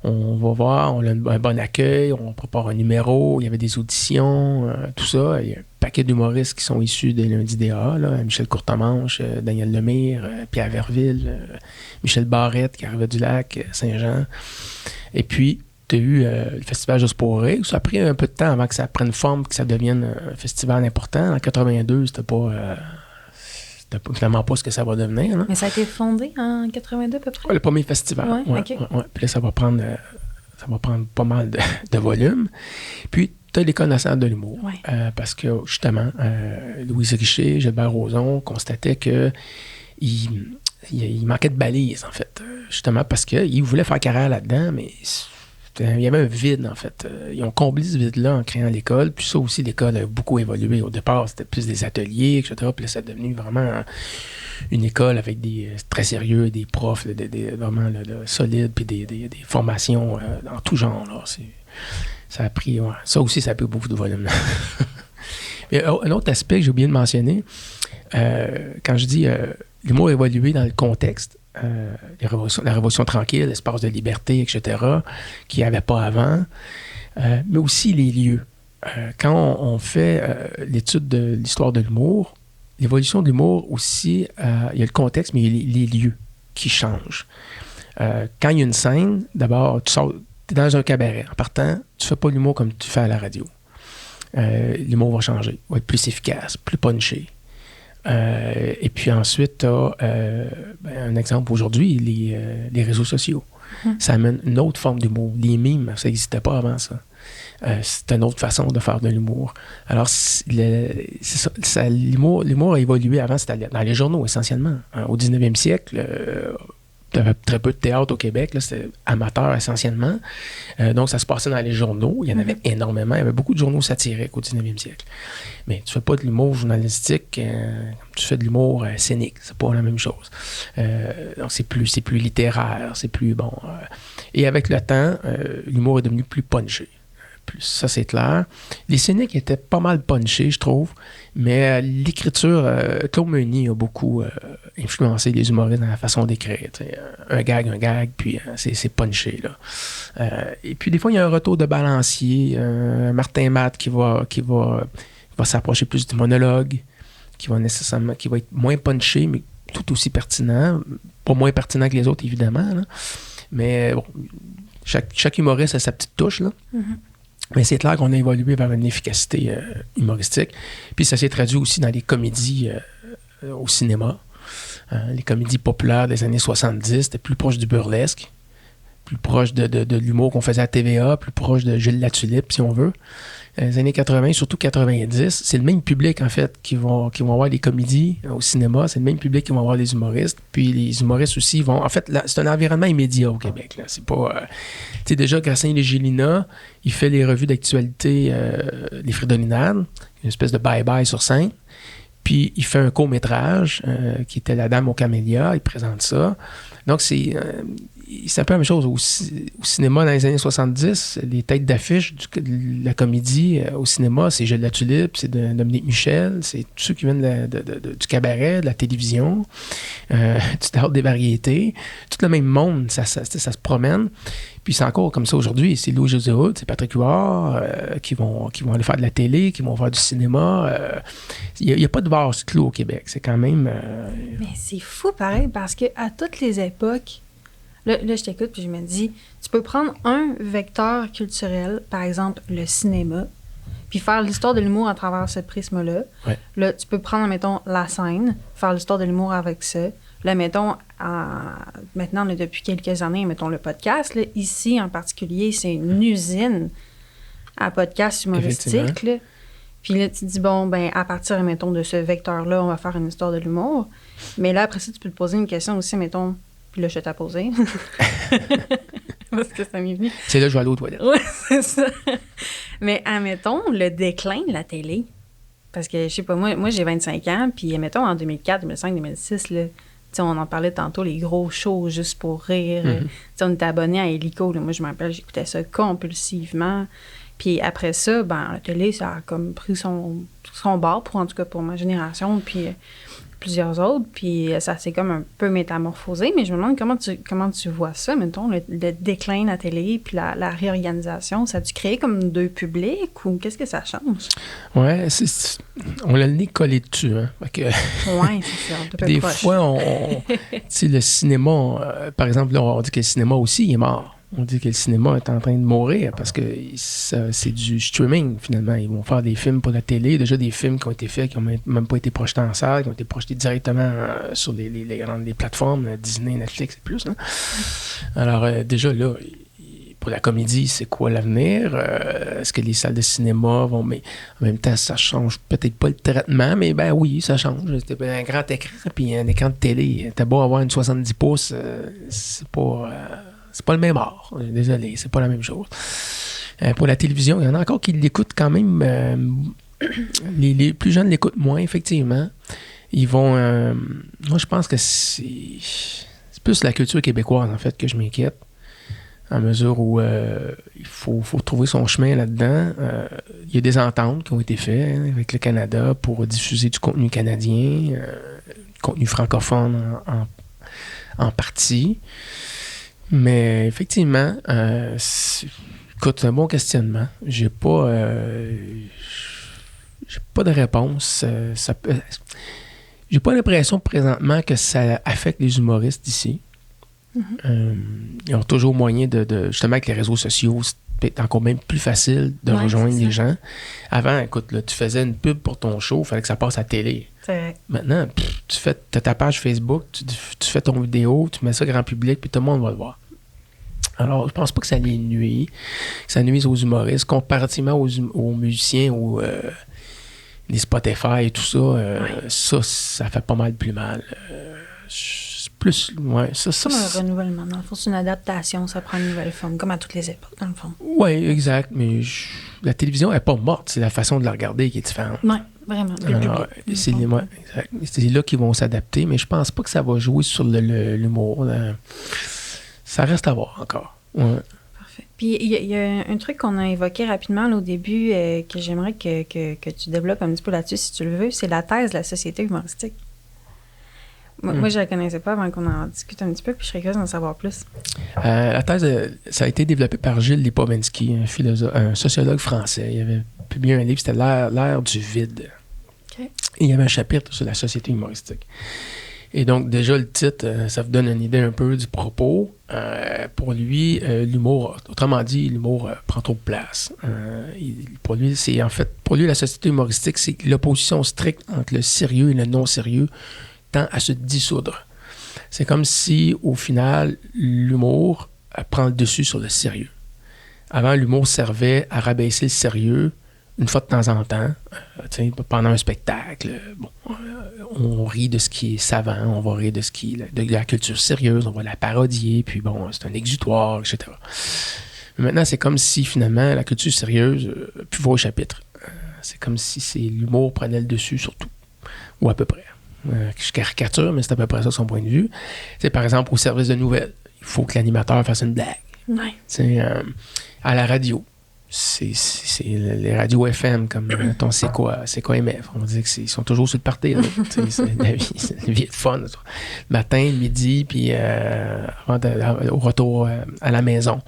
on va voir, on a un bon accueil, on prépare un numéro, il y avait des auditions, tout ça. Il y a un paquet d'humoristes qui sont issus des Lundis DA, là, Michel Courtemanche, Daniel Lemire, Pierre Verville, Michel Barrette qui arrivait du lac, Saint-Jean. Et puis, tu as eu le festival Juste pour rire. Ça a pris un peu de temps avant que ça prenne forme, que ça devienne un festival important. En 82, c'était clairement pas ce que ça va devenir. Là. Mais ça a été fondé en 82 à peu près? Le premier festival. Ouais, OK. Puis là, ça va prendre pas mal de volume. Puis, tu as l'École nationale de l'humour. Ouais. Parce que, justement, Louise Richer, Gilbert Rozon constataient que il manquait de balises, en fait. Justement, parce qu'ils voulaient faire carrière là-dedans, mais il y avait un vide, en fait. Ils ont comblé ce vide-là en créant l'école. Puis ça aussi, l'école a beaucoup évolué. Au départ, c'était plus des ateliers, etc. Puis là, ça est devenu vraiment une école avec des très sérieux, des profs vraiment solides, puis des formations en tout genre. Là. Ça a pris... Ouais, ça aussi, ça a pris beaucoup de volume. Et un autre aspect que j'ai oublié de mentionner, quand je dis l'humour a évolué dans le contexte, la Révolution tranquille, l'espace de liberté, etc., qu'il n'y avait pas avant, mais aussi les lieux. Quand on fait l'étude de l'histoire de l'humour, l'évolution de l'humour aussi, il y a le contexte, mais il y a les lieux qui changent. Quand il y a une scène, d'abord, tu es dans un cabaret. En partant, tu ne fais pas l'humour comme tu fais à la radio. L'humour va changer, va être plus efficace, plus punché. Et puis ensuite, tu as un exemple aujourd'hui, les réseaux sociaux. Ça amène une autre forme d'humour. Les mimes, ça n'existait pas avant ça. C'est une autre façon de faire de l'humour. Alors, l'humour a évolué avant, c'était dans les journaux essentiellement. Au 19e siècle, il y avait très peu de théâtre au Québec, là, c'était amateur essentiellement. Donc, ça se passait dans les journaux. Il y en avait énormément. Il y avait beaucoup de journaux satiriques au 19e siècle. Mais tu fais pas de l'humour journalistique, tu fais de l'humour scénique. C'est pas la même chose. Donc, c'est plus littéraire, c'est plus bon. Et avec le temps, l'humour est devenu plus punché. Ça, c'est clair. Les scéniques étaient pas mal punchés, je trouve, mais l'écriture, Claude Meunier a beaucoup influencé les humoristes dans la façon d'écrire. Un gag, puis c'est punché. Là. Et puis, des fois, il y a un retour de balancier, Martin Matt qui va s'approcher plus du monologue, qui va être moins punché, mais tout aussi pertinent. Pas moins pertinent que les autres, évidemment. Là. Mais bon, chaque humoriste a sa petite touche, là. Mais c'est clair qu'on a évolué vers une efficacité humoristique. Puis ça s'est traduit aussi dans les comédies au cinéma. Les comédies populaires des années 70, c'était plus proche du burlesque, plus proche de l'humour qu'on faisait à TVA, plus proche de Gilles Latulippe, si on veut. Les années 80, surtout 90, c'est le même public, en fait, qui vont voir les comédies au cinéma. C'est le même public qui vont voir les humoristes. Puis les humoristes aussi vont... En fait, là, c'est un environnement immédiat au Québec. Là. C'est pas... tu sais, déjà, Gratien Legélina, il fait les revues d'actualité, les Fridolинades, une espèce de bye-bye sur scène. Puis il fait un court-métrage qui était La Dame aux Camélias. Il présente ça. Donc, c'est un peu la même chose. Au cinéma, dans les années 70, les têtes d'affiche de la comédie au cinéma, c'est Gilles Latulippe, c'est Dominique Michel, c'est tous ceux qui viennent du cabaret, de la télévision, du théâtre des variétés. Tout le même monde, ça se promène. Puis c'est encore comme ça aujourd'hui. C'est Louis-José Hood, c'est Patrick Huard qui vont aller faire de la télé, qui vont faire du cinéma. Il n'y a pas de vase clos au Québec. C'est quand même... Mais c'est fou pareil, parce qu'à toutes les époques, là, je t'écoute puis je me dis, tu peux prendre un vecteur culturel, par exemple le cinéma, puis faire l'histoire de l'humour à travers ce prisme-là. Ouais. Là, tu peux prendre, mettons, la scène, faire l'histoire de l'humour avec ça. Là, mettons, maintenant, là, depuis quelques années, mettons le podcast, là, ici en particulier, c'est une usine à podcast humoristique. Là. Puis là, tu te dis, bon, ben à partir, mettons, de ce vecteur-là, on va faire une histoire de l'humour. Mais là, après ça, tu peux te poser une question aussi, mettons, puis là, je t'ai posé. Parce que ça m'est venu. C'est là que je vais aller aux toilettes. Oui, c'est ça. Mais admettons, le déclin de la télé. Parce que, je sais pas, moi j'ai 25 ans, puis admettons, en 2004, 2005, 2006, là, on en parlait tantôt, les gros shows juste pour rire. On était abonnés à Hélico. Là, moi, je me rappelle, j'écoutais ça compulsivement. Puis après ça, ben, la télé, ça a comme pris son bord, en tout cas pour ma génération, puis plusieurs autres. Puis ça s'est comme un peu métamorphosé. Mais je me demande comment tu vois ça, mettons, le déclin de la télé, puis la réorganisation. Ça a-tu créé comme deux publics ou qu'est-ce que ça change? Ouais, on a le nez collé dessus. Hein? Oui, c'est ça. Des fois, le cinéma, par exemple, là, on dit que le cinéma aussi il est mort. On dit que le cinéma est en train de mourir parce que c'est du streaming, finalement. Ils vont faire des films pour la télé. Déjà, des films qui ont été faits, qui n'ont même pas été projetés en salle, qui ont été projetés directement sur les plateformes, Disney, Netflix et plus. Hein? Alors, déjà, là, pour la comédie, c'est quoi l'avenir? Est-ce que les salles de cinéma vont... Mais en même temps, ça change peut-être pas le traitement, mais ben oui, ça change. C'était un grand écran, puis un écran de télé. T'as beau avoir une 70 pouces, c'est pas le même art. Désolé, c'est pas la même chose. Pour la télévision, il y en a encore qui l'écoutent quand même. Les plus jeunes l'écoutent moins, effectivement. Ils vont... moi, je pense que c'est plus la culture québécoise, en fait, que je m'inquiète. À mesure où il faut trouver son chemin là-dedans. Il y a des ententes qui ont été faites avec le Canada pour diffuser du contenu canadien, du contenu francophone en partie. Mais effectivement, écoute, c'est un bon questionnement. J'ai pas de réponse. J'ai pas l'impression présentement que ça affecte les humoristes d'ici. Ils ont toujours moyen de justement avec les réseaux sociaux, c'est encore même plus facile de rejoindre les gens. Avant, écoute, là, tu faisais une pub pour ton show, il fallait que ça passe à la télé. C'est vrai. Maintenant, tu as ta page Facebook, tu fais ton vidéo, tu mets ça grand public, puis tout le monde va le voir. Alors, je pense pas que ça les nuise, que ça nuise aux humoristes, comparativement aux musiciens ou les Spotify et tout ça, ça fait pas mal plus mal. Plus, ouais, ça. C'est comme un renouvellement, dans le fond, c'est une adaptation, ça prend une nouvelle forme, comme à toutes les époques, dans le fond. Oui, exact, mais la télévision n'est pas morte, c'est la façon de la regarder qui est différente. Oui, vraiment. Alors, c'est là qu'ils vont s'adapter, mais je pense pas que ça va jouer sur l'humour. Ça reste à voir encore. Ouais. Parfait. Puis il y a un truc qu'on a évoqué rapidement là, au début que j'aimerais que tu développes un petit peu là-dessus, si tu le veux, c'est la thèse de la société humoristique. Moi, je ne la connaissais pas avant qu'on en discute un petit peu, puis je serais curieuse d'en savoir plus. La thèse, ça a été développé par Gilles Lipovensky, un sociologue français. Il avait publié un livre, c'était L'ère du vide. Okay. Et il y avait un chapitre sur la société humoristique. Et donc, déjà, le titre, ça vous donne une idée un peu du propos. Pour lui, l'humour, autrement dit, l'humour prend trop de place. Pour lui, la société humoristique, c'est l'opposition stricte entre le sérieux et le non-sérieux tend à se dissoudre. C'est comme si, au final, l'humour prend le dessus sur le sérieux. Avant, l'humour servait à rabaisser le sérieux une fois de temps en temps, pendant un spectacle. On rit de ce qui est savant, on va rire de ce qui est de la culture sérieuse, on va la parodier, puis bon, c'est un exutoire, etc. Mais maintenant, c'est comme si, finalement, la culture sérieuse pu voir au chapitre. C'est comme si l'humour prenait le dessus sur tout, ou à peu près. Je caricature, mais c'est à peu près ça son point de vue. Par exemple, au service de nouvelles, il faut que l'animateur fasse une blague. Ouais. À la radio, c'est les radios FM comme ton c'est quoi MF. On dit qu'ils sont toujours sur le party. C'est la vie de fun. Le matin, le midi, puis au retour à la maison.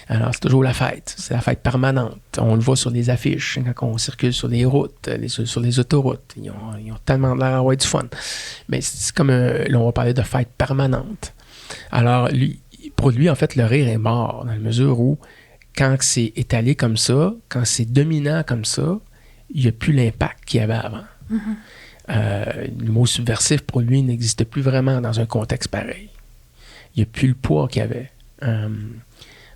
Alors, c'est toujours la fête. C'est la fête permanente. On le voit sur les affiches, quand on circule sur les routes, sur les autoroutes. Ils ont tellement l'air d'avoir du fun. Mais c'est comme... là, on va parler de fête permanente. Alors, pour lui, en fait, le rire est mort, dans la mesure où, quand c'est étalé comme ça, quand c'est dominant comme ça, il n'y a plus l'impact qu'il y avait avant. Mm-hmm. L'humour subversif, pour lui, n'existe plus vraiment dans un contexte pareil. Il n'y a plus le poids qu'il y avait.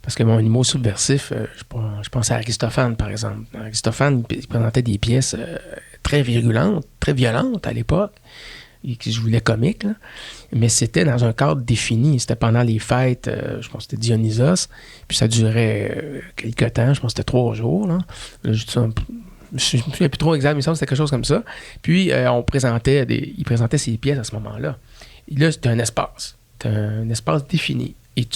Parce que mon humour subversif, je pense à Aristophane, par exemple. Aristophane, il présentait des pièces très virulentes, très violentes à l'époque, et qui je voulais comique, là. Mais c'était dans un cadre défini. C'était pendant les fêtes, je pense que c'était Dionysos, puis ça durait quelques temps, je pense que c'était 3 jours. Là. Je me souviens plus trop exact, mais il me semble que c'était quelque chose comme ça. Puis il présentait ses pièces à ce moment-là. Et là, c'était un espace. C'était un espace défini. Et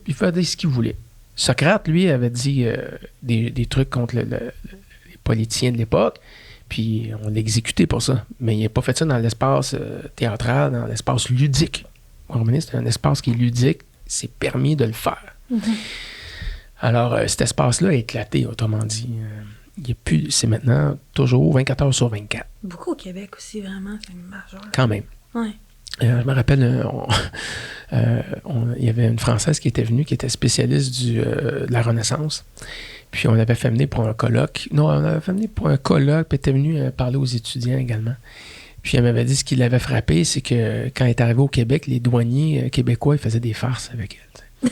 il faisait ce qu'il voulait. Socrate, lui, avait dit des trucs contre les politiciens de l'époque, puis on l'a exécuté pour ça. Mais il n'a pas fait ça dans l'espace théâtral, dans l'espace ludique. Vous comprenez? C'est un espace qui est ludique, c'est permis de le faire. Mm-hmm. Alors, cet espace-là a éclaté, autrement dit. C'est maintenant toujours 24 heures sur 24. Beaucoup au Québec aussi, vraiment, c'est majeur. Quand même. Oui. Je me rappelle, il y avait une Française qui était venue, qui était spécialiste de la Renaissance. Puis on l'avait fait venir pour un colloque. Non, on l'avait fait venir pour un colloque, puis elle était venue parler aux étudiants également. Puis elle m'avait dit ce qui l'avait frappé, c'est que quand elle est arrivée au Québec, les douaniers québécois, ils faisaient des farces avec elle.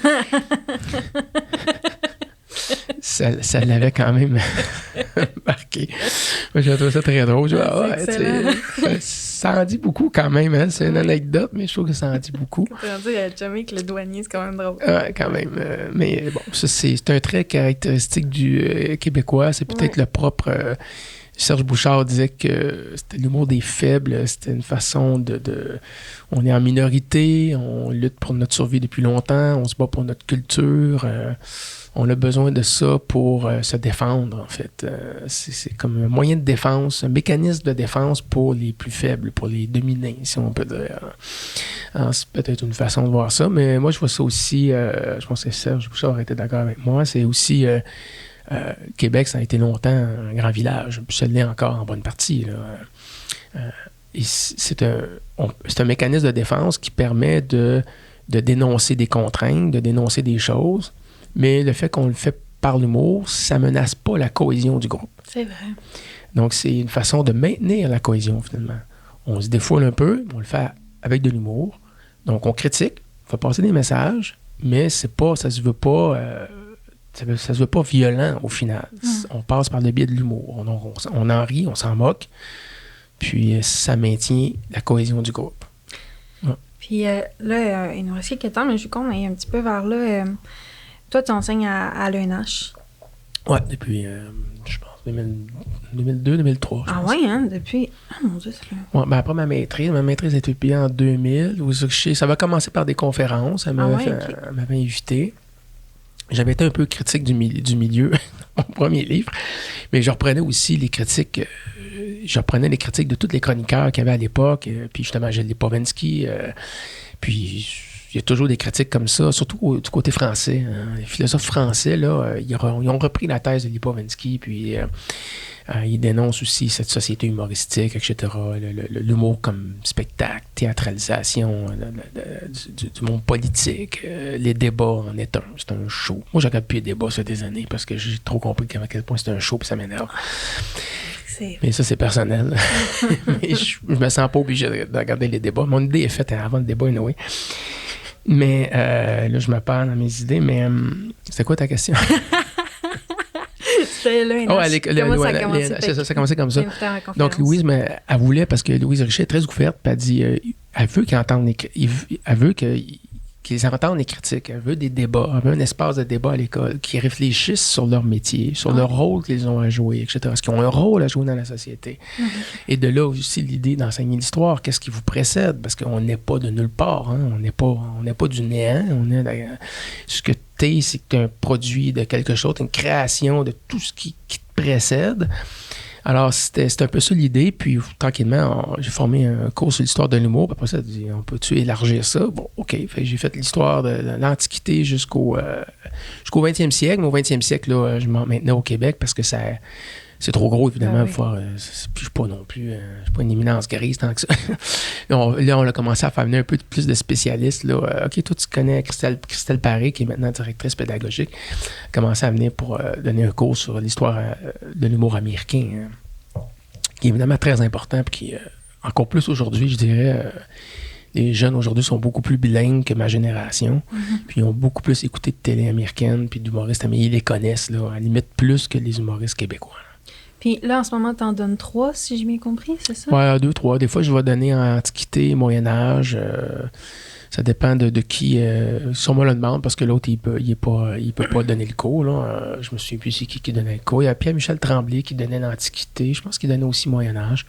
Ça l'avait quand même marqué. Moi, j'ai trouvé ça très drôle. Ça en dit beaucoup quand même. Hein? C'est une anecdote, mais je trouve que ça en dit beaucoup. Tu as dit jamais que le douanier, c'est quand même drôle. Ouais, quand même. Mais bon, ça, c'est un trait caractéristique du Québécois. C'est peut-être le propre... Serge Bouchard disait que c'était l'humour des faibles. C'était une façon on est en minorité, on lutte pour notre survie depuis longtemps, on se bat pour notre culture... on a besoin de ça pour se défendre, en fait. C'est comme un moyen de défense, un mécanisme de défense pour les plus faibles, pour les dominés, si on peut dire. Alors, c'est peut-être une façon de voir ça, mais moi, je vois ça aussi, je pense que Serge Bouchard était d'accord avec moi, c'est aussi... Québec, ça a été longtemps un grand village, puis ça l'est encore en bonne partie. Là. Et c'est un mécanisme de défense qui permet de dénoncer des contraintes, de dénoncer des choses, mais le fait qu'on le fait par l'humour, ça menace pas la cohésion du groupe. C'est vrai. Donc, c'est une façon de maintenir la cohésion, finalement. On se défoule un peu, on le fait avec de l'humour. Donc, on critique, on fait passer des messages, mais ça se veut pas... ça se veut pas violent, au final. On passe par le biais de l'humour. On en rit, on s'en moque, puis ça maintient la cohésion du groupe. Ouais. Puis là, il nous reste quelques temps, mais je suis con, mais un petit peu vers là... Toi, tu enseignes à l'ENH. Oui, depuis, je pense, 2002, 2003. Ah oui, hein, depuis... Ah mon Dieu, c'est là. Ouais, ben après ma maîtrise a été publiée en 2000. Ça va commencer par des conférences. Elle m'avait invité. J'avais été un peu critique du milieu, mon premier livre, mais je reprenais aussi les critiques... je reprenais les critiques de tous les chroniqueurs qu'il y avait à l'époque, puis justement, Gilles Lipovensky, puis... Il y a toujours des critiques comme ça, surtout du côté français. Hein. Les philosophes français, là, ils ont repris la thèse de Lipovensky, puis ils dénoncent aussi cette société humoristique, etc. L'humour comme spectacle, théâtralisation du monde politique. Les débats en est c'est un show. Moi, je regarde plus les débats, ça fait des années, parce que j'ai trop compris à quel point c'est un show, puis ça m'énerve. Mais ça, c'est personnel. Mais je me sens pas obligé de regarder les débats. Mon idée est faite avant le débat, anyway. Mais là, je me perds dans mes idées, mais c'est quoi ta question? C'était là, ça a commencé comme ça. Donc, Louise, elle voulait, parce que Louise Richer est très ouverte, puis elle dit, elle veut qu'ils entendent qu'ils entendent les critiques, elle veut des débats, elle veut un espace de débat à l'école, qui réfléchissent sur leur métier, sur le rôle qu'ils ont à jouer, etc. Est-ce qu'ils ont un rôle à jouer dans la société? Mm-hmm. Et de là aussi l'idée d'enseigner l'histoire, qu'est-ce qui vous précède? Parce qu'on n'est pas de nulle part, hein? On n'est pas du néant, ce que t'es, c'est que t'es un produit de quelque chose, une création de tout ce qui te précède. Alors, c'était un peu ça l'idée. Puis, tranquillement, j'ai formé un cours sur l'histoire de l'humour. Puis après ça, j'ai dit, on peut-tu élargir ça? Bon, OK. Fait que j'ai fait l'histoire de l'Antiquité jusqu'au 20e siècle. Mais au 20e siècle, là, je m'en maintenais au Québec parce que c'est trop gros, évidemment. Puis, je suis pas non plus... je suis pas une éminence grise tant que ça. Là, on a commencé à faire venir un peu plus de spécialistes. Là. OK, toi, tu connais Christelle Paré, qui est maintenant directrice pédagogique. Commencé à venir pour donner un cours sur l'histoire de l'humour américain. Hein. qui est évidemment très important, puis qui, encore plus aujourd'hui, je dirais, les jeunes aujourd'hui sont beaucoup plus bilingues que ma génération, puis ils ont beaucoup plus écouté de télé américaine, puis d'humoristes américains, ils les connaissent, là, à la limite plus que les humoristes québécois. Puis là, en ce moment, t'en donnes 3, si j'ai bien compris, c'est ça? Ouais, 2, 3. Des fois, je vais donner en Antiquité, Moyen-Âge. Ça dépend de qui. Si on me le demande, parce que l'autre, il peut pas donner le cours. Là. Je me souviens plus c'est qui donnait le cours. Il y a Pierre-Michel Tremblay qui donnait l'Antiquité. Je pense qu'il donnait aussi Moyen-Âge.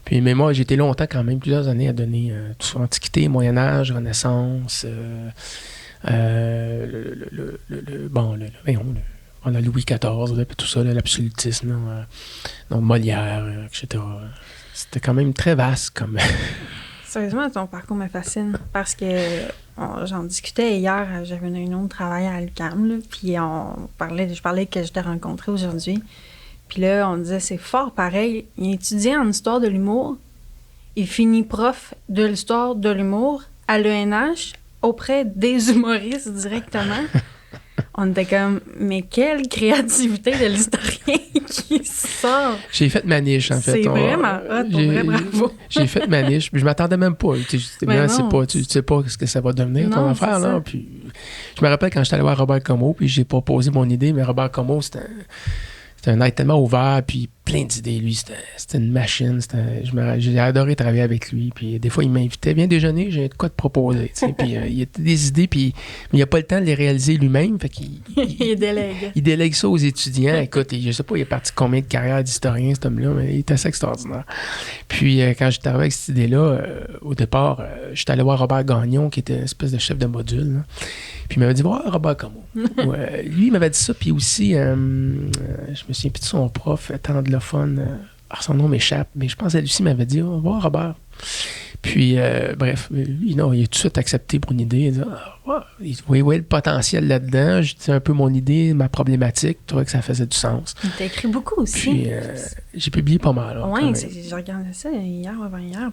Puis, mais moi, j'ai été longtemps, quand même, plusieurs années à donner tout ça. Antiquité, Moyen-Âge, Renaissance. On a Louis XIV, là, puis tout ça, là, l'absolutisme, donc Molière, etc. C'était quand même très vaste comme. Sérieusement, ton parcours me fascine parce que j'en discutais hier, j'avais une réunion de travail à l'UQAM, là, puis je parlais que je t'ai rencontré aujourd'hui. Puis là, on disait, c'est fort pareil. Il étudiait en histoire de l'humour, il finit prof de l'histoire de l'humour à l'ENH auprès des humoristes directement. On était comme, mais quelle créativité de l'historien qui sort! J'ai fait ma niche, en fait. C'est vraiment hot, pour vrai, bravo! J'ai fait ma niche, puis je m'attendais même pas. Tu sais pas ce que ça va devenir, ton affaire, là. Puis, je me rappelle quand j'étais allé voir Robert Comeau, puis j'ai proposé mon idée, mais Robert Comeau, c'était un être tellement ouvert, puis plein d'idées. Lui, c'était une machine. J'ai adoré travailler avec lui. Puis des fois, il m'invitait, viens déjeuner, j'ai de quoi te proposer. Puis il y a des idées, mais il n'a pas le temps de les réaliser lui-même. Fait qu'il il délègue. Il délègue ça aux étudiants. Écoute, je sais pas, il est parti combien de carrières d'historien, cet homme-là, mais il est assez extraordinaire. Puis quand j'étais arrivé avec cette idée-là, au départ, j'étais allé voir Robert Gagnon, qui était une espèce de chef de module, là. Puis il m'avait dit, voir Robert Comeau. Lui, il m'avait dit ça. Puis aussi, je me souviens plus de son prof, anglophone. Son nom m'échappe. Mais je pense que Lucie m'avait dit, oh, voir Robert. Puis, bref, lui, non, il a tout de suite accepté pour une idée. Il voyait le potentiel là-dedans. Je disais un peu mon idée, ma problématique. Je trouvais que ça faisait du sens. Il t'a écrit beaucoup aussi. Puis, j'ai publié pas mal. Oui, je regardais ça hier ou avant-hier.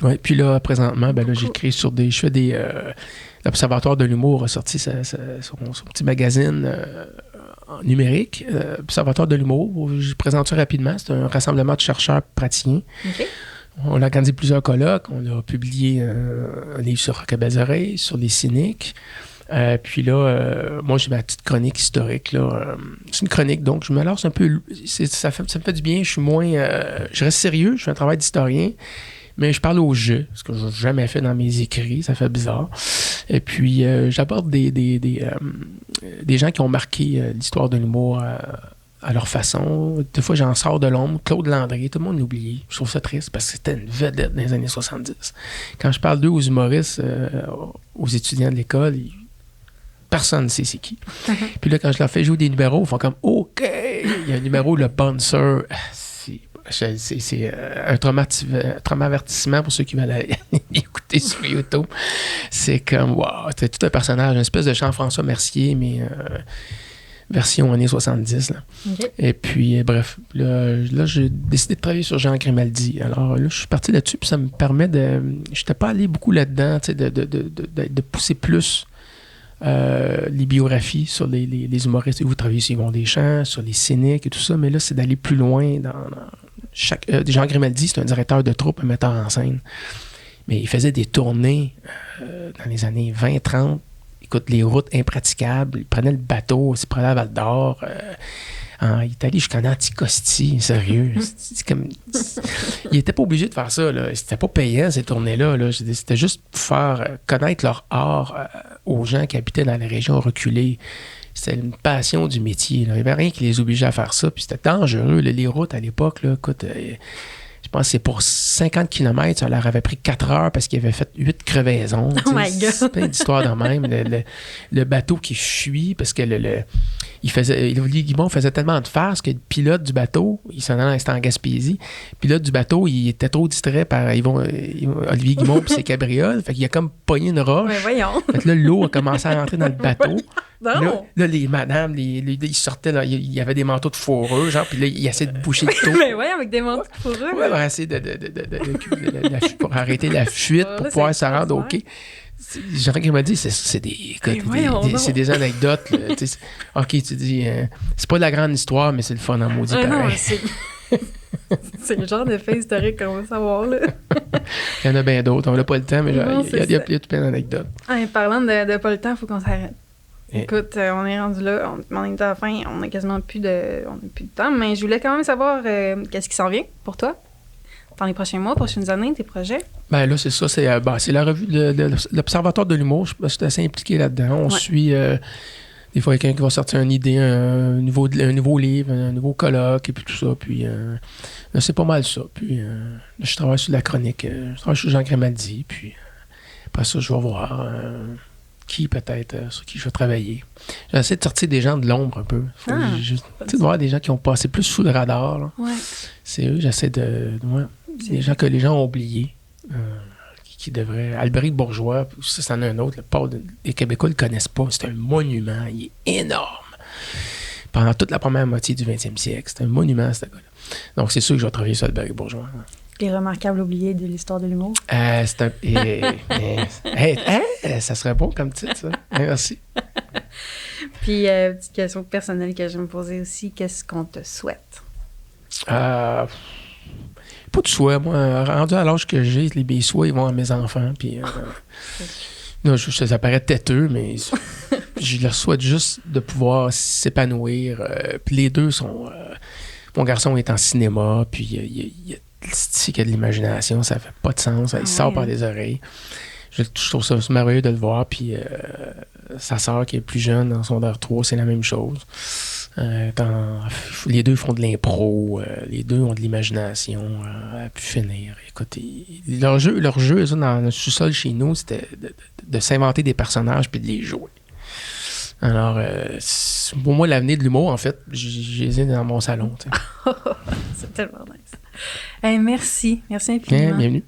Oui, puis là, présentement, là, j'écris sur je fais l'Observatoire de l'humour a sorti son petit magazine en numérique, Observatoire de l'humour. Je présente ça rapidement. C'est un rassemblement de chercheurs praticiens. Okay. On a organisé plusieurs colloques. On a publié un livre sur Roch à belles oreilles, sur les cyniques. Puis là, moi, j'ai ma petite chronique historique. Là. C'est une chronique, donc je me lance un peu. Ça me fait du bien. Je suis moins. Je reste sérieux. Je fais un travail d'historien. Mais je parle au jeu, ce que je n'ai jamais fait dans mes écrits, ça fait bizarre. Et puis, j'aborde des gens qui ont marqué l'histoire de l'humour à leur façon. Des fois, j'en sors de l'ombre. Claude Landry, tout le monde l'a oublié. Je trouve ça triste parce que c'était une vedette dans les années 70. Quand je parle d'eux aux humoristes, aux étudiants de l'école, personne ne sait c'est qui. Puis là, quand je leur fais jouer des numéros, ils font comme « OK! » Il y a un numéro, le bouncer. C'est un traumatisme pour ceux qui veulent aller écouter sur YouTube. C'est comme, wow, c'est tout un personnage, une espèce de Jean-François Mercier, mais version années 70. Là. Okay. Et puis, bref, là, j'ai décidé de travailler sur Jean Grimaldi. Alors là, je suis parti là-dessus, puis ça me permet de... Je n'étais pas allé beaucoup là-dedans, de pousser plus les biographies sur les humoristes. Vous travaillez sur Yvon Deschamps, sur les cyniques et tout ça, mais là, c'est d'aller plus loin dans Jean Grimaldi, c'est un directeur de troupe, un metteur en scène. Mais il faisait des tournées dans les années 20-30. Écoute, les routes impraticables. Il prenait le bateau, il se prenait à Val-d'Or. En Italie, jusqu'en Anticosti, sérieux. Il était pas obligé de faire ça. Là. C'était pas payant, ces tournées-là. Là. C'était juste pour faire connaître leur art aux gens qui habitaient dans les régions reculées. C'était une passion du métier. Là. Il n'y avait rien qui les obligeait à faire ça. Puis c'était dangereux. Là. Les routes, à l'époque, là, écoute, je pense que c'est pour 50 km, ça leur avait pris 4 heures parce qu'ils avaient fait 8 crevaisons. Oh my God! C'est plein d'histoires de même. Le bateau qui fuit parce que Guimond faisait tellement de farce que le pilote du bateau, il s'en allait en Gaspésie, le pilote du bateau, il était trop distrait par Olivier Guimond et ses cabrioles. Fait qu'il a comme pogné une roche. Mais voyons! Fait que là, l'eau a commencé à rentrer dans le bateau. Là, les madames, ils sortaient, là, il y avait des manteaux de fourreux, genre, puis là, ils essayaient de boucher le taux. Mais ouais, avec des manteaux de fourrure. Ouais, essayer pour arrêter la fuite, pour pouvoir se rendre OK. Jean Grimaldi, c'est des anecdotes. Là, OK, tu dis, c'est pas de la grande histoire, mais c'est le fun en maudit pareil. C'est le genre de fait historique qu'on va savoir, là. Il y en a bien d'autres. On n'a pas le temps, mais Non, il y a tout plein d'anecdotes. Parlant de pas le temps, il faut qu'on s'arrête. Et- Écoute, on est rendu là, on est à la fin, on a quasiment plus de temps, mais je voulais quand même savoir qu'est-ce qui s'en vient pour toi dans les prochains mois, prochaines années, tes projets. Ben là, c'est ça. C'est la revue de l'Observatoire de l'humour. Je suis assez impliqué là-dedans. On suit des fois quelqu'un qui va sortir une idée, un nouveau livre, un nouveau colloque, et puis tout ça. Puis là, c'est pas mal ça. Puis là, je travaille sur la chronique. Je travaille sur Jean Grimaldi. Puis après ça, je vais voir qui peut-être sur qui je vais travailler. J'essaie de sortir des gens de l'ombre un peu. Faut de voir des gens qui ont passé plus sous le radar. Là. Ouais. C'est eux, j'essaie des gens que les gens ont oubliés. Qui devraient. Albéric Bourgeois, ça, c'en est un autre. Les Québécois ne le connaissent pas. C'est un monument. Il est énorme. Pendant toute la première moitié du 20e siècle. C'est un monument, ce gars-là. Donc, c'est sûr que je vais travailler sur Albéric Bourgeois. Les remarquables oubliés de l'histoire de l'humour. C'est un. Ça serait bon comme titre, ça. Merci. Puis, petite question personnelle que je vais me poser aussi, qu'est-ce qu'on te souhaite? Pas de souhait, moi. Rendu à l'âge que j'ai, les souhaits, ils vont à mes enfants. Puis, non, ça paraît têteux, mais je leur souhaite juste de pouvoir s'épanouir. Puis les deux sont... mon garçon est en cinéma, puis il y a qu'il y a de l'imagination, ça fait pas de sens. Il sort par les oreilles. Je trouve ça merveilleux de le voir. Puis sa sœur qui est plus jeune, dans son secondaire 3, c'est la même chose. Les deux font de l'impro, les deux ont de l'imagination à pu finir. Écoute, leur jeu ça, dans le sous-sol chez nous, c'était de s'inventer des personnages puis de les jouer. Alors, pour moi, l'avenir de l'humour, en fait, j'ai dans mon salon. C'est tellement nice. Hey, merci. Merci infiniment. Bienvenue.